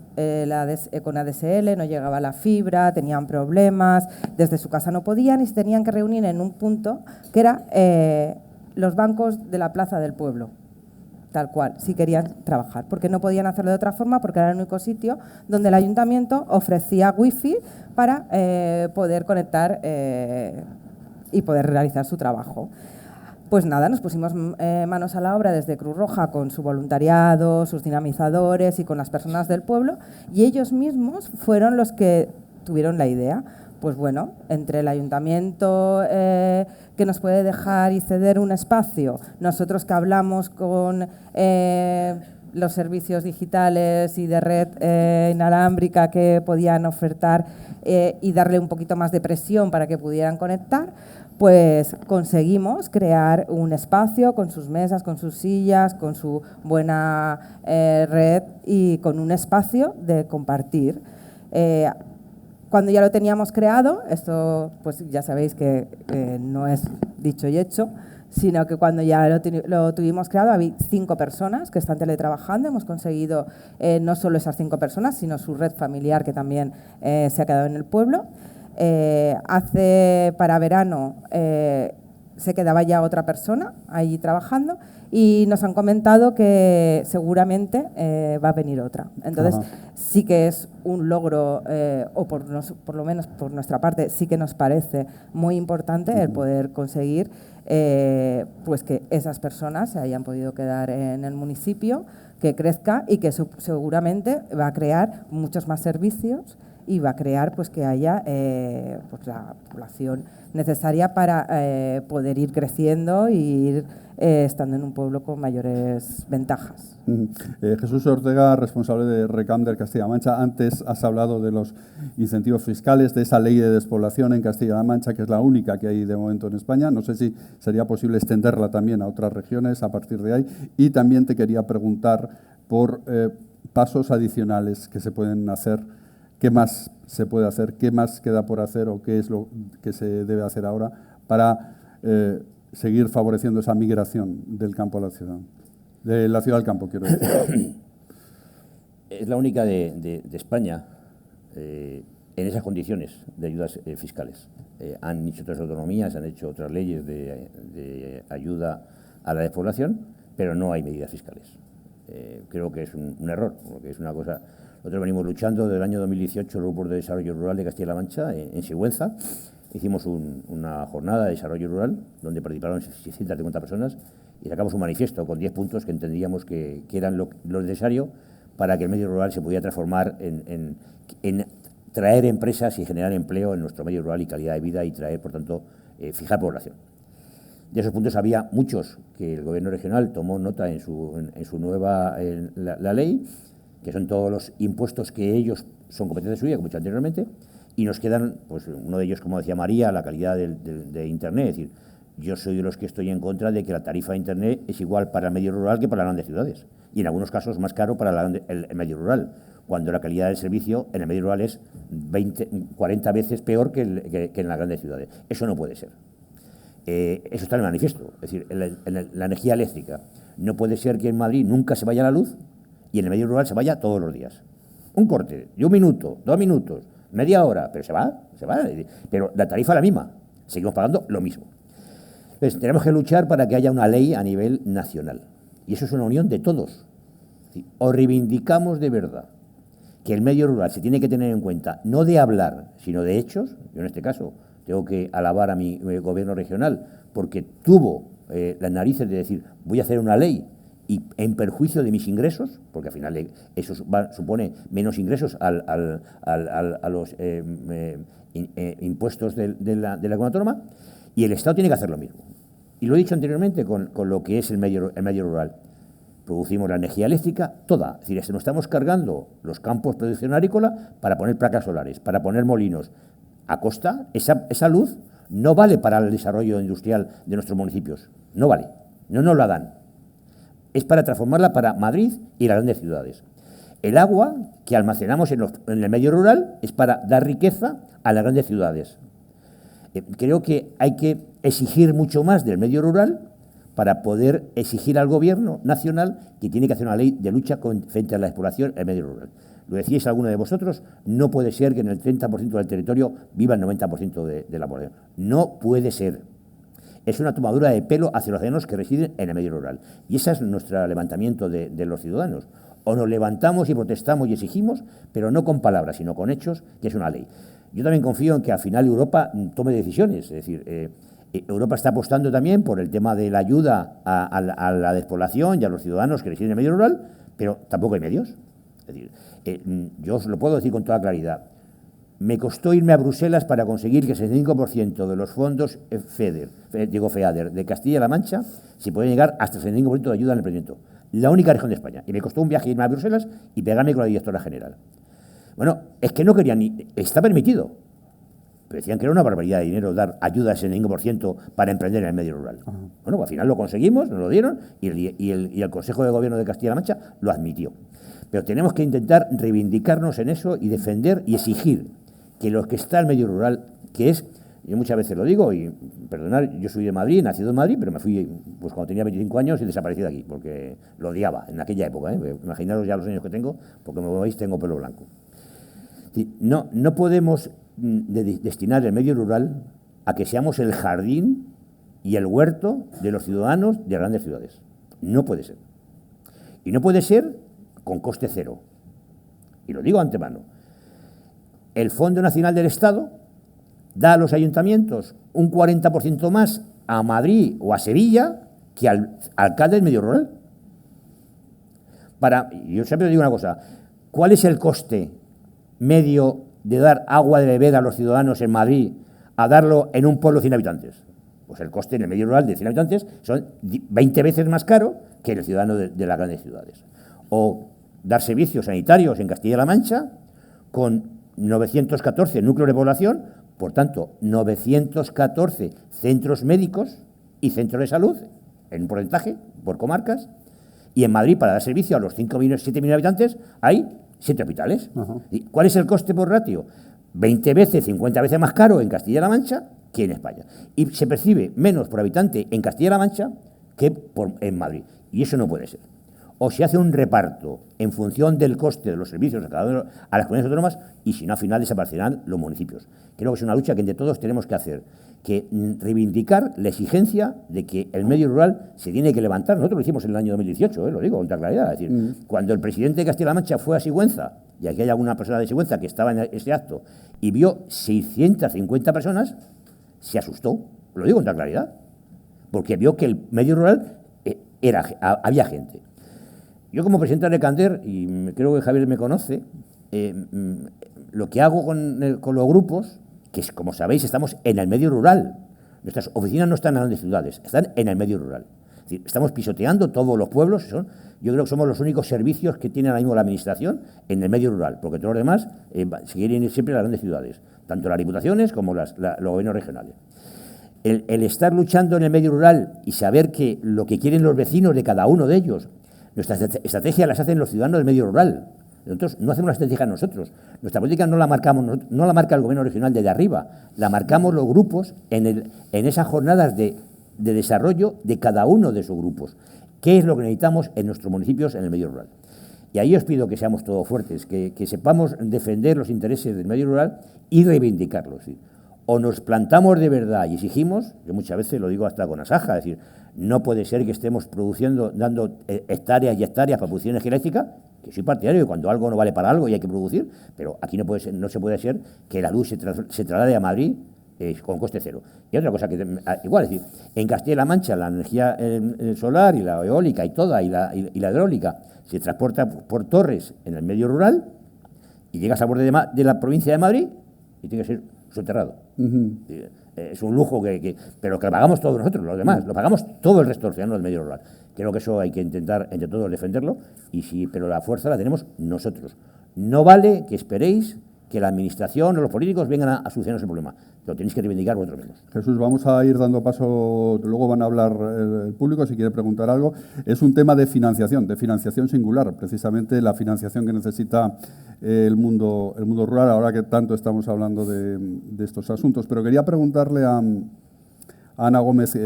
[SPEAKER 7] con ADSL no llegaba la fibra, tenían problemas, desde su casa no podían y se tenían que reunir en un punto que era los bancos de la plaza del pueblo, tal cual, si querían trabajar, porque no podían hacerlo de otra forma porque era el único sitio donde el ayuntamiento ofrecía wifi para poder conectar y poder realizar su trabajo. Pues nada, nos pusimos manos a la obra desde Cruz Roja con su voluntariado, sus dinamizadores y con las personas del pueblo y ellos mismos fueron los que tuvieron la idea. Pues bueno, entre el ayuntamiento que nos puede dejar y ceder un espacio, nosotros que hablamos con los servicios digitales y de red inalámbrica que podían ofertar y darle un poquito más de presión para que pudieran conectar, pues conseguimos crear un espacio con sus mesas, con sus sillas, con su buena red y con un espacio de compartir. Cuando ya lo teníamos creado, esto pues ya sabéis que no es dicho y hecho, sino que cuando ya lo tuvimos creado había 5 personas que están teletrabajando, hemos conseguido no solo esas 5 personas, sino su red familiar que también se ha quedado en el pueblo. Para verano se quedaba ya otra persona ahí trabajando y nos han comentado que seguramente va a venir otra. Entonces, sí que es un logro, o por lo menos por nuestra parte, sí que nos parece muy importante el poder conseguir pues que esas personas se hayan podido quedar en el municipio, que crezca y que seguramente va a crear muchos más servicios y va a crear pues que haya pues la población necesaria para poder ir creciendo y ir estando en un pueblo con mayores ventajas.
[SPEAKER 3] Jesús Ortega, responsable de RECAM de Castilla-La Mancha. Antes has hablado de los incentivos fiscales, de esa ley de despoblación en Castilla-La Mancha, que es la única que hay de momento en España. No sé si sería posible extenderla también a otras regiones a partir de ahí. Y también te quería preguntar por pasos adicionales que se pueden hacer. ¿Qué más se puede hacer? ¿Qué más queda por hacer o qué es lo que se debe hacer ahora para seguir favoreciendo esa migración del campo a la ciudad? De la ciudad al campo, quiero decir.
[SPEAKER 5] Es la única de España en esas condiciones de ayudas fiscales. Han hecho otras autonomías, han hecho otras leyes de ayuda a la despoblación, pero no hay medidas fiscales. Creo que es un error, porque es una cosa. Nosotros venimos luchando desde el año 2018, el Grupo de Desarrollo Rural de Castilla-La Mancha, en Sigüenza. Hicimos una jornada de desarrollo rural donde participaron 650 personas y sacamos un manifiesto con 10 puntos que entendíamos que eran lo necesario para que el medio rural se pudiera transformar en traer empresas y generar empleo en nuestro medio rural y calidad de vida y traer, por tanto, fijar población. De esos puntos había muchos que el Gobierno regional tomó nota en su nueva la ley, que son todos los impuestos que ellos son competencia suya, como he dicho anteriormente, y nos quedan, pues uno de ellos, como decía María, la calidad de Internet. Es decir, yo soy de los que estoy en contra de que la tarifa de Internet es igual para el medio rural que para las grandes ciudades, y en algunos casos más caro para el medio rural, cuando la calidad del servicio en el medio rural es 40 veces peor que en las grandes ciudades. Eso no puede ser. Eso está en el manifiesto. Es decir, la energía eléctrica. No puede ser que en Madrid nunca se vaya la luz y en el medio rural se vaya todos los días. Un corte de 1 minuto, 2 minutos, media hora, pero se va. Pero la tarifa es la misma, seguimos pagando lo mismo. Entonces, tenemos que luchar para que haya una ley a nivel nacional. Y eso es una unión de todos. O reivindicamos de verdad que el medio rural se tiene que tener en cuenta, no de hablar, sino de hechos. Yo en este caso tengo que alabar a mi gobierno regional porque tuvo las narices de decir, voy a hacer una ley y en perjuicio de mis ingresos, porque al final eso supone menos ingresos a los impuestos de la comunidad autónoma, y el Estado tiene que hacer lo mismo. Y lo he dicho anteriormente con lo que es el medio rural. Producimos la energía eléctrica toda, es decir, nos estamos cargando los campos de producción agrícola para poner placas solares, para poner molinos. A costa, esa luz no vale para el desarrollo industrial de nuestros municipios, no vale, no nos la dan. Es para transformarla para Madrid y las grandes ciudades. El agua que almacenamos en el medio rural es para dar riqueza a las grandes ciudades. Creo que hay que exigir mucho más del medio rural para poder exigir al Gobierno nacional que tiene que hacer una ley de lucha frente a la explotación en el medio rural. Lo decíais alguno de vosotros, no puede ser que en el 30% del territorio viva el 90% de la población. No puede ser. Es una tomadura de pelo hacia los ciudadanos que residen en el medio rural. Y ese es nuestro levantamiento de los ciudadanos. O nos levantamos y protestamos y exigimos, pero no con palabras, sino con hechos, que es una ley. Yo también confío en que al final Europa tome decisiones. Es decir, Europa está apostando también por el tema de la ayuda a la despoblación y a los ciudadanos que residen en el medio rural, pero tampoco hay medios. Es decir, yo os lo puedo decir con toda claridad. Me costó irme a Bruselas para conseguir que el 65% de los fondos FEADER de Castilla-La Mancha se pueden llegar hasta el 65% de ayuda al emprendimiento. La única región de España. Y me costó un viaje irme a Bruselas y pegarme con la directora general. Bueno, es que no querían ni... Está permitido. Pero decían que era una barbaridad de dinero dar ayuda al 65% para emprender en el medio rural. Bueno, pues al final lo conseguimos, nos lo dieron y el Consejo de Gobierno de Castilla-La Mancha lo admitió. Pero tenemos que intentar reivindicarnos en eso y defender y exigir que lo que está en el medio rural, que es, yo muchas veces lo digo, y perdonad, yo soy de Madrid, nacido en Madrid, pero me fui pues cuando tenía 25 años y desaparecí de aquí, porque lo odiaba en aquella época. Imaginaros ya los años que tengo, porque como veis tengo pelo blanco. No podemos destinar el medio rural a que seamos el jardín y el huerto de los ciudadanos de las grandes ciudades. No puede ser. Y no puede ser con coste cero. Y lo digo de antemano. El Fondo Nacional del Estado da a los ayuntamientos un 40% más a Madrid o a Sevilla que al alcalde del medio rural. Yo siempre digo una cosa, ¿cuál es el coste medio de dar agua de beber a los ciudadanos en Madrid a darlo en un pueblo de 100 habitantes? Pues el coste en el medio rural de 100 habitantes son 20 veces más caro que el ciudadano de las grandes ciudades. O dar servicios sanitarios en Castilla-La Mancha con 914 núcleos de población, por tanto, 914 centros médicos y centros de salud, en un porcentaje, por comarcas, y en Madrid, para dar servicio a los 7 millones de habitantes, hay 7 hospitales. ¿Y cuál es el coste por ratio? 20 veces, 50 veces más caro en Castilla-La Mancha que en España. Y se percibe menos por habitante en Castilla-La Mancha que en Madrid. Y eso no puede ser. O se hace un reparto en función del coste de los servicios a las comunidades autónomas, y si no, al final desaparecerán los municipios. Creo que es una lucha que entre todos tenemos que hacer, que reivindicar la exigencia de que el medio rural se tiene que levantar. Nosotros lo hicimos en el año 2018, lo digo con toda claridad. Es decir, cuando el presidente de Castilla-La Mancha fue a Sigüenza, y aquí hay alguna persona de Sigüenza que estaba en ese acto, y vio 650 personas, se asustó, lo digo con toda claridad, porque vio que el medio rural había gente. Yo como presidente de Canter, y creo que Javier me conoce, lo que hago con los grupos, que como sabéis estamos en el medio rural, nuestras oficinas no están en las grandes ciudades, están en el medio rural. Es decir, estamos pisoteando todos los pueblos, yo creo que somos los únicos servicios que tiene ahora mismo la administración en el medio rural, porque todos los demás se quieren ir siempre a las grandes ciudades, tanto las diputaciones como los gobiernos regionales. El estar luchando en el medio rural y saber que lo que quieren los vecinos de cada uno de ellos, nuestras estrategias las hacen los ciudadanos del medio rural. Nosotros no hacemos una estrategia nosotros. Nuestra política no la marcamos, no la marca el gobierno regional desde arriba, la marcamos los grupos en esas jornadas de desarrollo de cada uno de esos grupos. ¿Qué es lo que necesitamos en nuestros municipios en el medio rural? Y ahí os pido que seamos todos fuertes, que sepamos defender los intereses del medio rural y reivindicarlos. ¿Sí? O nos plantamos de verdad y exigimos, yo muchas veces lo digo hasta con Asaja, es decir, no puede ser que estemos produciendo, dando hectáreas y hectáreas para producción energía eléctrica, que soy partidario de cuando algo no vale para algo y hay que producir, pero aquí no se puede ser que la luz se traslade a Madrid con coste cero. Y otra cosa que igual, es decir, en Castilla-La Mancha la energía solar y la eólica y toda y la hidráulica se transporta por torres en el medio rural y llegas al borde de la provincia de Madrid y tiene que ser soterrado. Es un lujo pero que lo pagamos todos nosotros, los demás, lo pagamos todo el resto del ciudadano del medio rural. Creo que eso hay que intentar entre todos defenderlo, pero la fuerza la tenemos nosotros. No vale que esperéis que la administración o los políticos vengan a solucionar ese problema. Lo tenéis que reivindicar vosotros mismos.
[SPEAKER 3] Jesús, vamos a ir dando paso, luego van a hablar el público si quiere preguntar algo. Es un tema de financiación singular, precisamente la financiación que necesita el mundo rural, ahora que tanto estamos hablando de estos asuntos. Pero quería preguntarle a Ana Gómez,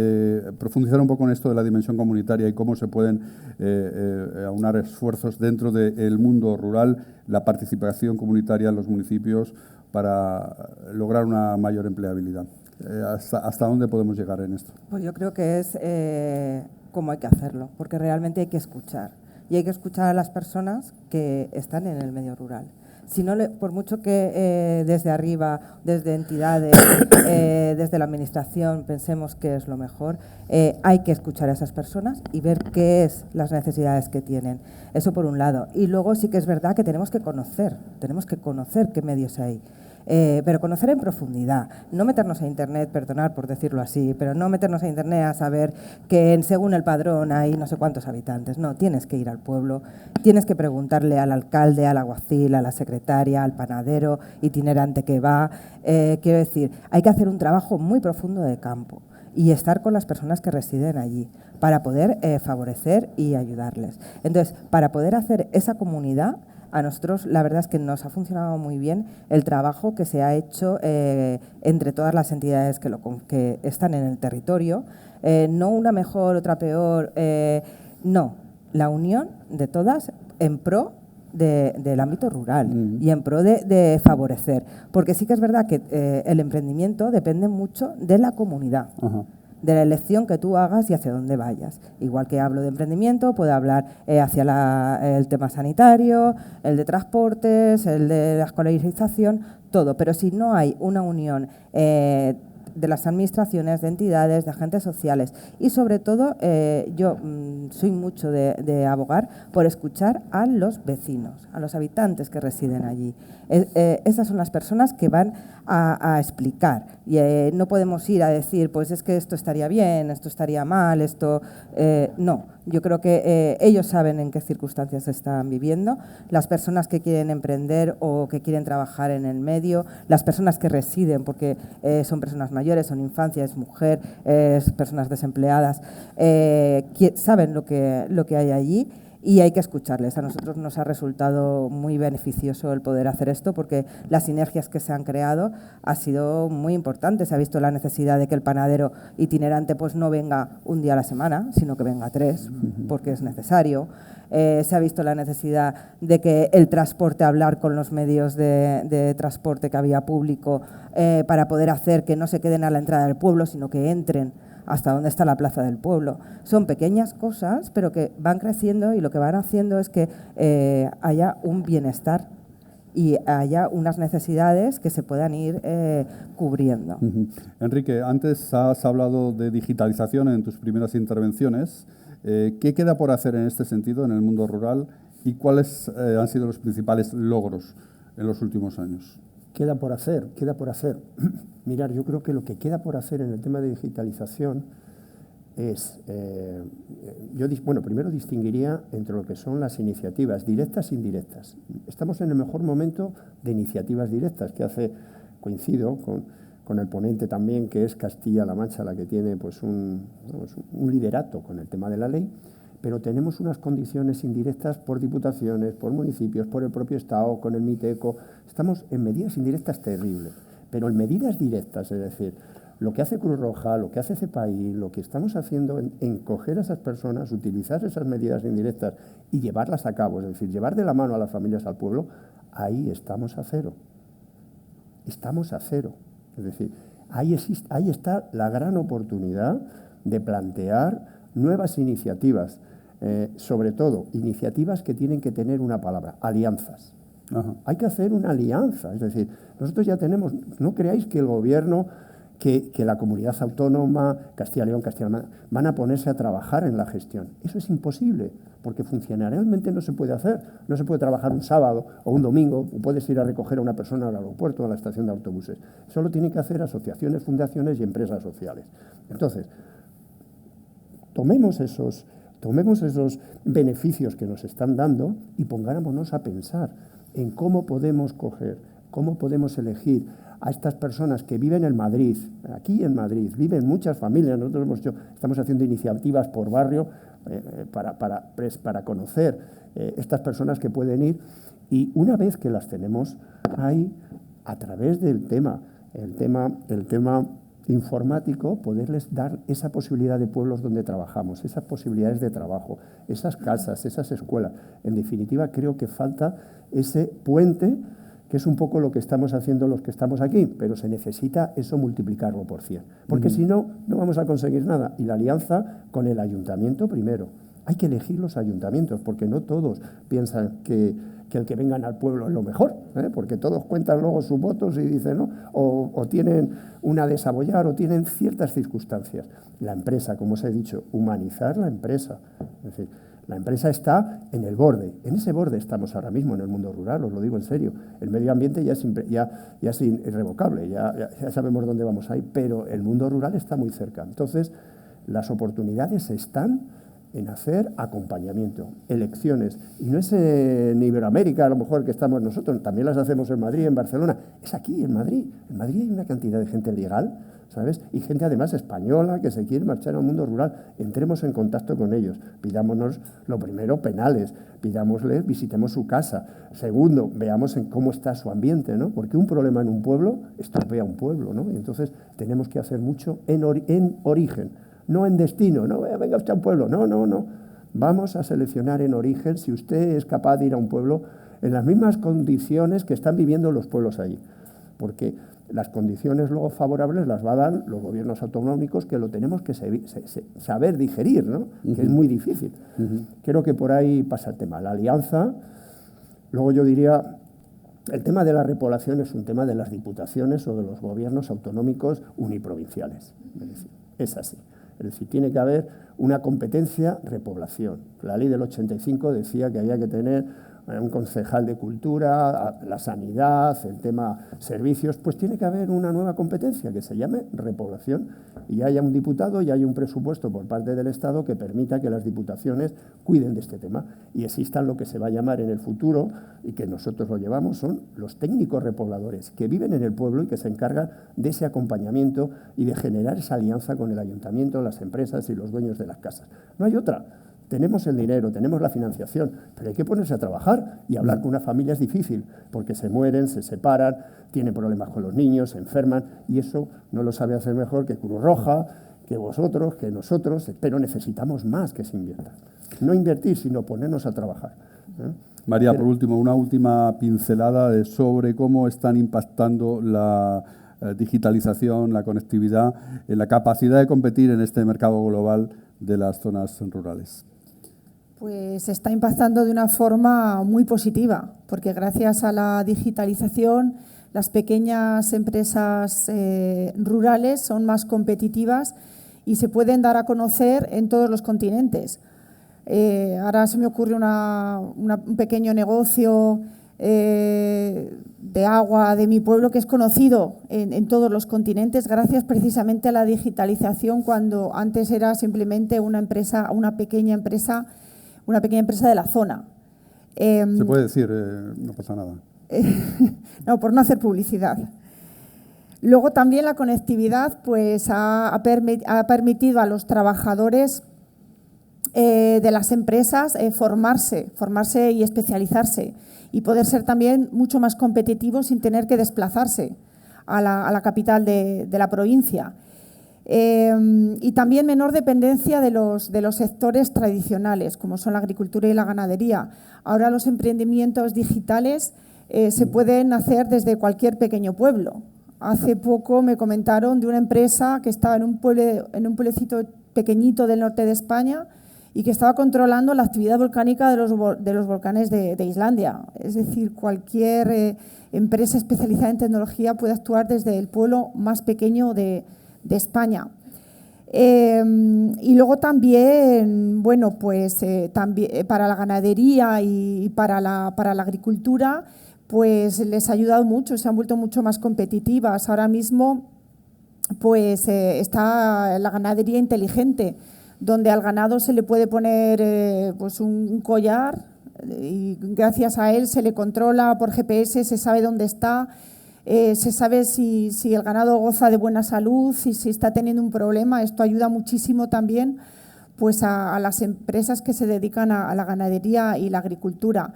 [SPEAKER 3] profundizar un poco en esto de la dimensión comunitaria y cómo se pueden aunar esfuerzos dentro del mundo rural, la participación comunitaria en los municipios para lograr una mayor empleabilidad. ¿Hasta dónde podemos llegar en esto?
[SPEAKER 7] Pues yo creo que es cómo hay que hacerlo, porque realmente hay que escuchar. Y hay que escuchar a las personas que están en el medio rural. Si no, por mucho que desde arriba, desde entidades, desde la administración pensemos que es lo mejor, hay que escuchar a esas personas y ver qué es las necesidades que tienen. Eso por un lado. Y luego sí que es verdad que tenemos que conocer qué medios hay. Pero conocer en profundidad, no meternos a Internet, perdonad por decirlo así, pero no meternos a Internet a saber que según el padrón hay no sé cuántos habitantes. No, tienes que ir al pueblo, tienes que preguntarle al alcalde, al alguacil, a la secretaria, al panadero itinerante que va. Quiero decir, hay que hacer un trabajo muy profundo de campo y estar con las personas que residen allí para poder favorecer y ayudarles. Entonces, para poder hacer esa comunidad, a nosotros la verdad es que nos ha funcionado muy bien el trabajo que se ha hecho entre todas las entidades que están en el territorio. No una mejor, otra peor, no. La unión de todas en pro del ámbito rural y en pro de favorecer. Porque sí que es verdad que el emprendimiento depende mucho de la comunidad. de la elección que tú hagas y hacia dónde vayas. Igual que hablo de emprendimiento, puedo hablar hacia el tema sanitario, el de transportes, el de la escolarización, todo. Pero si no hay una unión de las administraciones, de entidades, de agentes sociales y sobre todo yo soy mucho de abogar por escuchar a los vecinos, a los habitantes que residen allí. Esas son las personas que van a explicar y no podemos ir a decir pues es que esto estaría bien, esto estaría mal, esto no. Yo creo que ellos saben en qué circunstancias están viviendo, las personas que quieren emprender o que quieren trabajar en el medio, las personas que residen, porque son personas mayores, son infancias, mujer, personas desempleadas, saben lo que hay allí. Y hay que escucharles. A nosotros nos ha resultado muy beneficioso el poder hacer esto porque las sinergias que se han creado ha sido muy importante. Se ha visto la necesidad de que el panadero itinerante pues no venga un día a la semana, sino que venga 3, porque es necesario. Se ha visto la necesidad de que el transporte, hablar con los medios de transporte que había público para poder hacer que no se queden a la entrada del pueblo, sino que entren hasta donde está la plaza del pueblo. Son pequeñas cosas, pero que van creciendo y lo que van haciendo es que haya un bienestar y haya unas necesidades que se puedan ir cubriendo.
[SPEAKER 3] Enrique, antes has hablado de digitalización en tus primeras intervenciones. ¿Qué queda por hacer en este sentido en el mundo rural y cuáles han sido los principales logros en los últimos años?
[SPEAKER 4] Queda por hacer. Mirar, yo creo que lo que queda por hacer en el tema de digitalización es, primero distinguiría entre lo que son las iniciativas directas e indirectas. Estamos en el mejor momento de iniciativas directas, que coincido con el ponente también, que es Castilla-La Mancha, la que tiene pues un liderato con el tema de la ley, pero tenemos unas condiciones indirectas por diputaciones, por municipios, por el propio Estado, con el MITECO. Estamos en medidas indirectas terribles, pero en medidas directas, es decir, lo que hace Cruz Roja, lo que hace CEPAI, lo que estamos haciendo en coger a esas personas, utilizar esas medidas indirectas y llevarlas a cabo, es decir, llevar de la mano a las familias al pueblo, ahí estamos a cero. Estamos a cero. Es decir, ahí está la gran oportunidad de plantear nuevas iniciativas, sobre todo iniciativas que tienen que tener una palabra, alianzas. Ajá. Hay que hacer una alianza, es decir, nosotros ya tenemos, no creáis que el gobierno, que la comunidad autónoma, Castilla y León, Castilla-La Mancha, van a ponerse a trabajar en la gestión. Eso es imposible, porque funcionarialmente no se puede hacer. No se puede trabajar un sábado o un domingo, o puedes ir a recoger a una persona al aeropuerto o a la estación de autobuses. Eso lo tienen que hacer asociaciones, fundaciones y empresas sociales. Entonces, tomemos esos beneficios que nos están dando y pongámonos a pensar en cómo podemos coger, cómo podemos elegir a estas personas que viven en Madrid. Aquí en Madrid viven muchas familias. Nosotros estamos haciendo iniciativas por barrio para conocer estas personas que pueden ir, y una vez que las tenemos ahí, a través del tema informático, poderles dar esa posibilidad de pueblos donde trabajamos, esas posibilidades de trabajo, esas casas, esas escuelas. En definitiva, creo que falta ese puente, que es un poco lo que estamos haciendo los que estamos aquí, pero se necesita eso multiplicarlo por 100, porque si no, no vamos a conseguir nada. Y la alianza con el ayuntamiento primero. Hay que elegir los ayuntamientos, porque no todos piensan que el que vengan al pueblo es lo mejor, porque todos cuentan luego sus votos y dicen, ¿no? O tienen una desabollar o tienen ciertas circunstancias. La empresa, como os he dicho, humanizar la empresa. Es decir, la empresa está en el borde. En ese borde estamos ahora mismo en el mundo rural, os lo digo en serio. El medio ambiente ya es irrevocable, ya sabemos dónde vamos a ir, pero el mundo rural está muy cerca. Entonces, las oportunidades están en hacer acompañamiento, elecciones. Y no es en Iberoamérica, a lo mejor, que estamos nosotros, también las hacemos en Madrid, en Barcelona. Es aquí, en Madrid. En Madrid hay una cantidad de gente legal, ¿sabes? Y gente además española que se quiere marchar al mundo rural. Entremos en contacto con ellos. Pidámonos, lo primero, penales. Pidámosles, visitemos su casa. Segundo, veamos en cómo está su ambiente, ¿no? Porque un problema en un pueblo estropea un pueblo, ¿no? Y entonces tenemos que hacer mucho en origen. No en destino, no, venga usted a un pueblo, no. Vamos a seleccionar en origen, si usted es capaz de ir a un pueblo en las mismas condiciones que están viviendo los pueblos allí. porque las condiciones luego favorables las va a dar los gobiernos autonómicos, que lo tenemos que saber digerir, ¿no? Que es muy difícil. Creo que por ahí pasa el tema. La alianza, luego yo diría, el tema de la repoblación es un tema de las diputaciones o de los gobiernos autonómicos uniprovinciales. Es así. Es decir, tiene que haber una competencia repoblación. La ley del 85 decía que había que tener un concejal de cultura, la sanidad, el tema servicios, pues tiene que haber una nueva competencia que se llame repoblación y haya un diputado y haya un presupuesto por parte del Estado que permita que las diputaciones cuiden de este tema y existan lo que se va a llamar en el futuro, y que nosotros lo llevamos, son los técnicos repobladores que viven en el pueblo y que se encargan de ese acompañamiento y de generar esa alianza con el ayuntamiento, las empresas y los dueños de las casas. No hay otra. Tenemos el dinero, tenemos la financiación, pero hay que ponerse a trabajar, y hablar con una familia es difícil, porque se mueren, se separan, tienen problemas con los niños, se enferman, y eso no lo sabe hacer mejor que Cruz Roja, que vosotros, que nosotros, pero necesitamos más que se invierta. No invertir, sino ponernos a trabajar.
[SPEAKER 3] María, por último, una última pincelada sobre cómo están impactando la digitalización, la conectividad, en la capacidad de competir en este mercado global de las zonas rurales.
[SPEAKER 6] Pues está impactando de una forma muy positiva, porque gracias a la digitalización las pequeñas empresas rurales son más competitivas y se pueden dar a conocer en todos los continentes. Ahora se me ocurre un pequeño negocio de agua de mi pueblo que es conocido en todos los continentes gracias precisamente a la digitalización, cuando antes era simplemente una pequeña empresa de la zona.
[SPEAKER 3] Se puede decir, no pasa nada.
[SPEAKER 6] No, por no hacer publicidad. Luego también la conectividad pues, ha permitido a los trabajadores de las empresas formarse y especializarse, y poder ser también mucho más competitivos sin tener que desplazarse a la capital de la provincia. Y también menor dependencia de los sectores tradicionales, como son la agricultura y la ganadería. Ahora los emprendimientos digitales se pueden hacer desde cualquier pequeño pueblo. Hace poco me comentaron de una empresa que estaba en un pueblecito pequeñito del norte de España y que estaba controlando la actividad volcánica de los volcanes de Islandia. Es decir, cualquier empresa especializada en tecnología puede actuar desde el pueblo más pequeño de España. Y luego también, bueno, pues también para la ganadería y para la agricultura, pues les ha ayudado mucho, se han vuelto mucho más competitivas. Ahora mismo, pues está la ganadería inteligente, donde al ganado se le puede poner pues un collar y gracias a él se le controla por GPS, se sabe dónde está, se sabe si el ganado goza de buena salud, si está teniendo un problema. Esto ayuda muchísimo también pues, a las empresas que se dedican a la ganadería y la agricultura.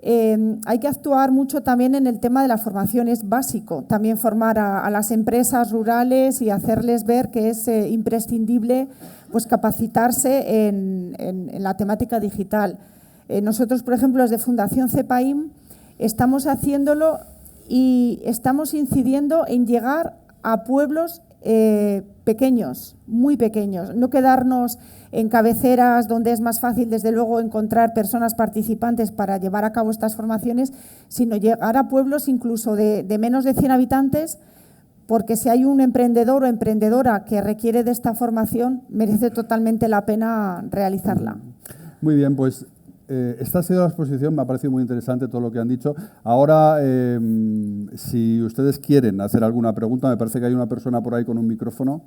[SPEAKER 6] Hay que actuar mucho también en el tema de la formación, es básico también formar a las empresas rurales y hacerles ver que es imprescindible pues, capacitarse en la temática digital. Nosotros, por ejemplo, desde Fundación CEPAIM estamos haciéndolo y estamos incidiendo en llegar a pueblos pequeños, muy pequeños, no quedarnos en cabeceras donde es más fácil, desde luego, encontrar personas participantes para llevar a cabo estas formaciones, sino llegar a pueblos incluso de menos de 100 habitantes, porque si hay un emprendedor o emprendedora que requiere de esta formación, merece totalmente la pena realizarla.
[SPEAKER 3] Muy bien, pues esta ha sido la exposición, me ha parecido muy interesante todo lo que han dicho. Ahora, si ustedes quieren hacer alguna pregunta, me parece que hay una persona por ahí con un micrófono.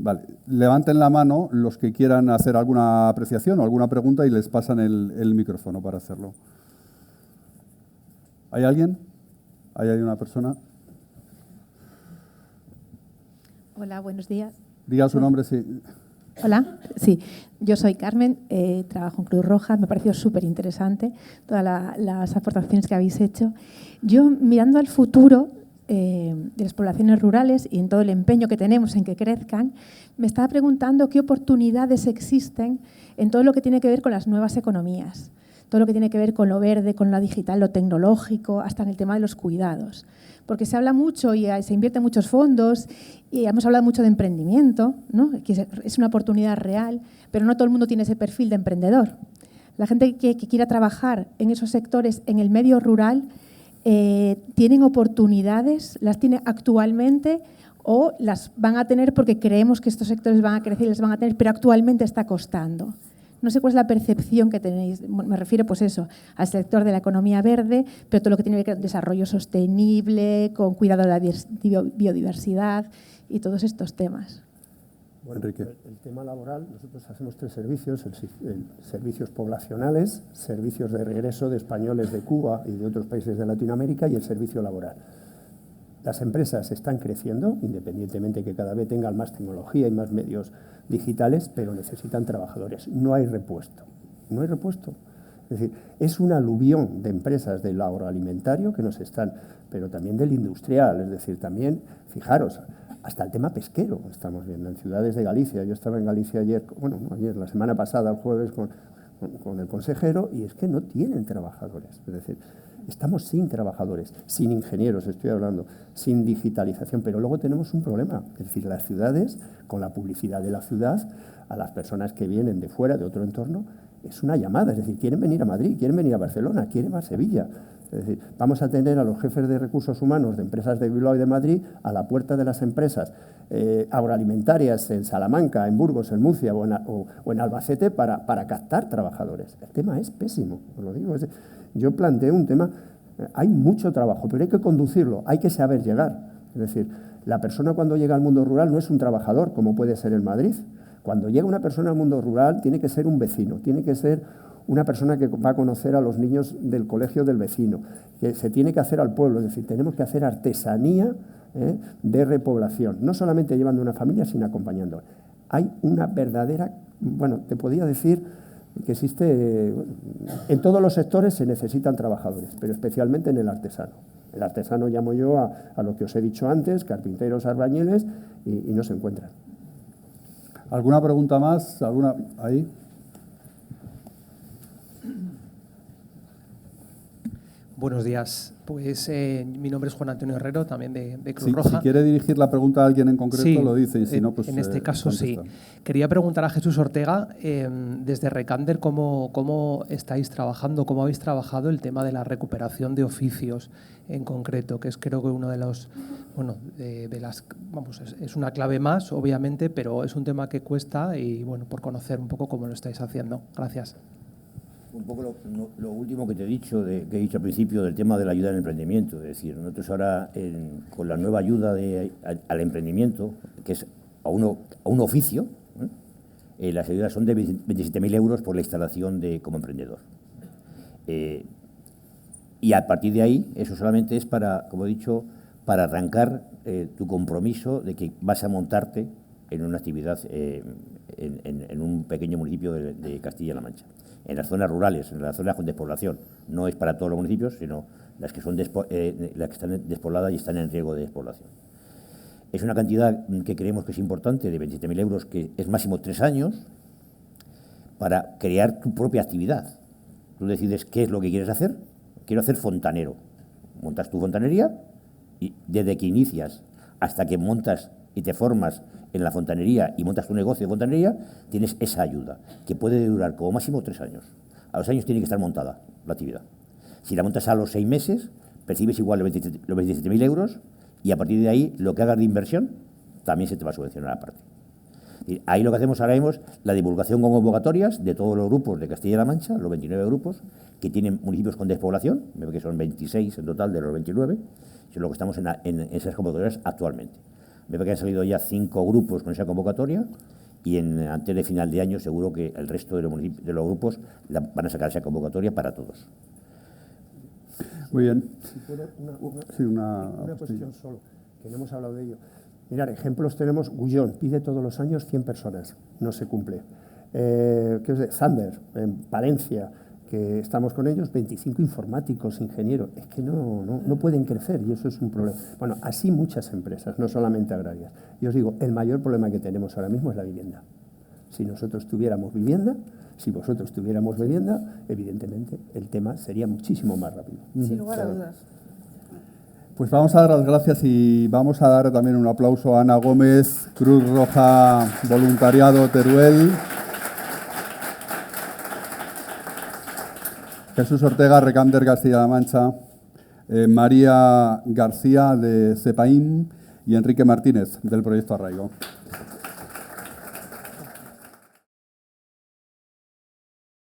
[SPEAKER 3] Vale, levanten la mano los que quieran hacer alguna apreciación o alguna pregunta y les pasan el micrófono para hacerlo. ¿Hay alguien? ¿Ahí hay una persona?
[SPEAKER 8] Hola, buenos días.
[SPEAKER 3] Diga su nombre, sí.
[SPEAKER 8] Hola, sí, yo soy Carmen, trabajo en Cruz Roja, me ha parecido súper interesante todas las aportaciones que habéis hecho. Yo, mirando al futuro de las poblaciones rurales y en todo el empeño que tenemos en que crezcan, me estaba preguntando qué oportunidades existen en todo lo que tiene que ver con las nuevas economías. todo lo que tiene que ver con lo verde, con lo digital, lo tecnológico, hasta en el tema de los cuidados. Porque se habla mucho y se invierten muchos fondos y hemos hablado mucho de emprendimiento, ¿no? Que es una oportunidad real, pero no todo el mundo tiene ese perfil de emprendedor. La gente que quiera trabajar en esos sectores, en el medio rural, tienen oportunidades, las tiene actualmente o las van a tener porque creemos que estos sectores van a crecer y las van a tener, pero actualmente está costando. No sé cuál es la percepción que tenéis, me refiero pues eso, al sector de la economía verde, pero todo lo que tiene que ver con desarrollo sostenible, con cuidado de la biodiversidad y todos estos temas.
[SPEAKER 4] Bueno, Enrique. El tema laboral, nosotros hacemos 3 servicios, servicios poblacionales, servicios de regreso de españoles de Cuba y de otros países de Latinoamérica y el servicio laboral. Las empresas están creciendo, independientemente que cada vez tengan más tecnología y más medios digitales, pero necesitan trabajadores. No hay repuesto. No hay repuesto. Es decir, es un aluvión de empresas del agroalimentario que nos están, pero también del industrial. Es decir, también, fijaros, hasta el tema pesquero estamos viendo en ciudades de Galicia. Yo estaba en Galicia ayer, bueno, no ayer, la semana pasada, el jueves, con el consejero, y es que no tienen trabajadores. Es decir, estamos sin trabajadores, sin ingenieros, estoy hablando, sin digitalización, pero luego tenemos un problema. Es decir, las ciudades, con la publicidad de la ciudad, a las personas que vienen de fuera, de otro entorno, es una llamada. Es decir, quieren venir a Madrid, quieren venir a Barcelona, quieren ir a Sevilla. Es decir, vamos a tener a los jefes de recursos humanos de empresas de Bilbao y de Madrid a la puerta de las empresas agroalimentarias en Salamanca, en Burgos, en Murcia o en Albacete para captar trabajadores. El tema es pésimo, os lo digo. Yo planteo un tema, hay mucho trabajo, pero hay que conducirlo, hay que saber llegar. Es decir, la persona cuando llega al mundo rural no es un trabajador, como puede ser en Madrid. Cuando llega una persona al mundo rural tiene que ser un vecino, tiene que ser una persona que va a conocer a los niños del colegio del vecino, que se tiene que hacer al pueblo. Es decir, tenemos que hacer artesanía de repoblación, no solamente llevando una familia, sino acompañando. Hay una verdadera, bueno, te podría decir que existe, en todos los sectores se necesitan trabajadores, pero especialmente en el artesano. El artesano llamo yo a lo que os he dicho antes, carpinteros, albañiles, y no se encuentran.
[SPEAKER 3] ¿Alguna pregunta más? ¿Alguna? Ahí.
[SPEAKER 9] Buenos días. Pues mi nombre es Juan Antonio Herrero, también de Cruz Roja.
[SPEAKER 3] Si quiere dirigir la pregunta a alguien en concreto,
[SPEAKER 9] sí,
[SPEAKER 3] lo dice, y si no, pues
[SPEAKER 9] en este caso
[SPEAKER 3] contesta.
[SPEAKER 9] sí. Quería preguntar a Jesús Ortega, desde Recander, ¿cómo estáis trabajando, cómo habéis trabajado el tema de la recuperación de oficios en concreto, que es creo que uno de los, bueno, de las, vamos, es una clave más, obviamente, pero es un tema que cuesta y, bueno, por conocer un poco cómo lo estáis haciendo. Gracias.
[SPEAKER 5] Un poco lo último que te he dicho, que he dicho al principio, del tema de la ayuda al emprendimiento. Es decir, nosotros ahora, con la nueva ayuda al emprendimiento, que es a un oficio, las ayudas son de 27.000 euros por la instalación como emprendedor. Y a partir de ahí, eso solamente es para, como he dicho, para arrancar tu compromiso de que vas a montarte en una actividad en un pequeño municipio de Castilla-La Mancha. En las zonas rurales, en las zonas con despoblación. No es para todos los municipios, sino las que, las que están despobladas y están en riesgo de despoblación. Es una cantidad que creemos que es importante, de 27.000 euros, que es máximo 3 años, para crear tu propia actividad. Tú decides qué es lo que quieres hacer. Quiero hacer fontanero. Montas tu fontanería y desde que inicias hasta que montas y te formas en la fontanería y montas tu negocio de fontanería, tienes esa ayuda, que puede durar como máximo 3 años. A los años tiene que estar montada la actividad. Si la montas a los 6 meses, percibes igual los 27.000 euros y a partir de ahí lo que hagas de inversión también se te va a subvencionar aparte. Y ahí lo que hacemos ahora mismo es la divulgación con convocatorias de todos los grupos de Castilla-La Mancha, los 29 grupos que tienen municipios con despoblación, me parece que son 26 en total de los 29, es lo que estamos en esas convocatorias actualmente. Me parece que han salido ya 5 grupos con esa convocatoria y antes de final de año seguro que el resto de los grupos van a sacar esa convocatoria para todos.
[SPEAKER 3] Muy bien.
[SPEAKER 4] Si puedo,
[SPEAKER 3] una
[SPEAKER 4] cuestión solo, que no hemos hablado de ello. Mirad, ejemplos tenemos. Gullón pide todos los años 100 personas, no se cumple. Zander, en Palencia, que estamos con ellos, 25 informáticos, ingenieros. Es que no pueden crecer y eso es un problema. Bueno, así muchas empresas, no solamente agrarias. Y os digo, el mayor problema que tenemos ahora mismo es la vivienda. Si nosotros tuviéramos vivienda, Si vosotros tuviéramos vivienda, evidentemente el tema sería muchísimo más rápido.
[SPEAKER 6] Sin lugar a dudas.
[SPEAKER 3] Pues vamos a dar las gracias y vamos a dar también un aplauso a Ana Gómez, Cruz Roja Voluntariado Teruel, Jesús Ortega, Recamder Castilla-La Mancha, María García de CEPAIM y Enrique Martínez del Proyecto Arraigo.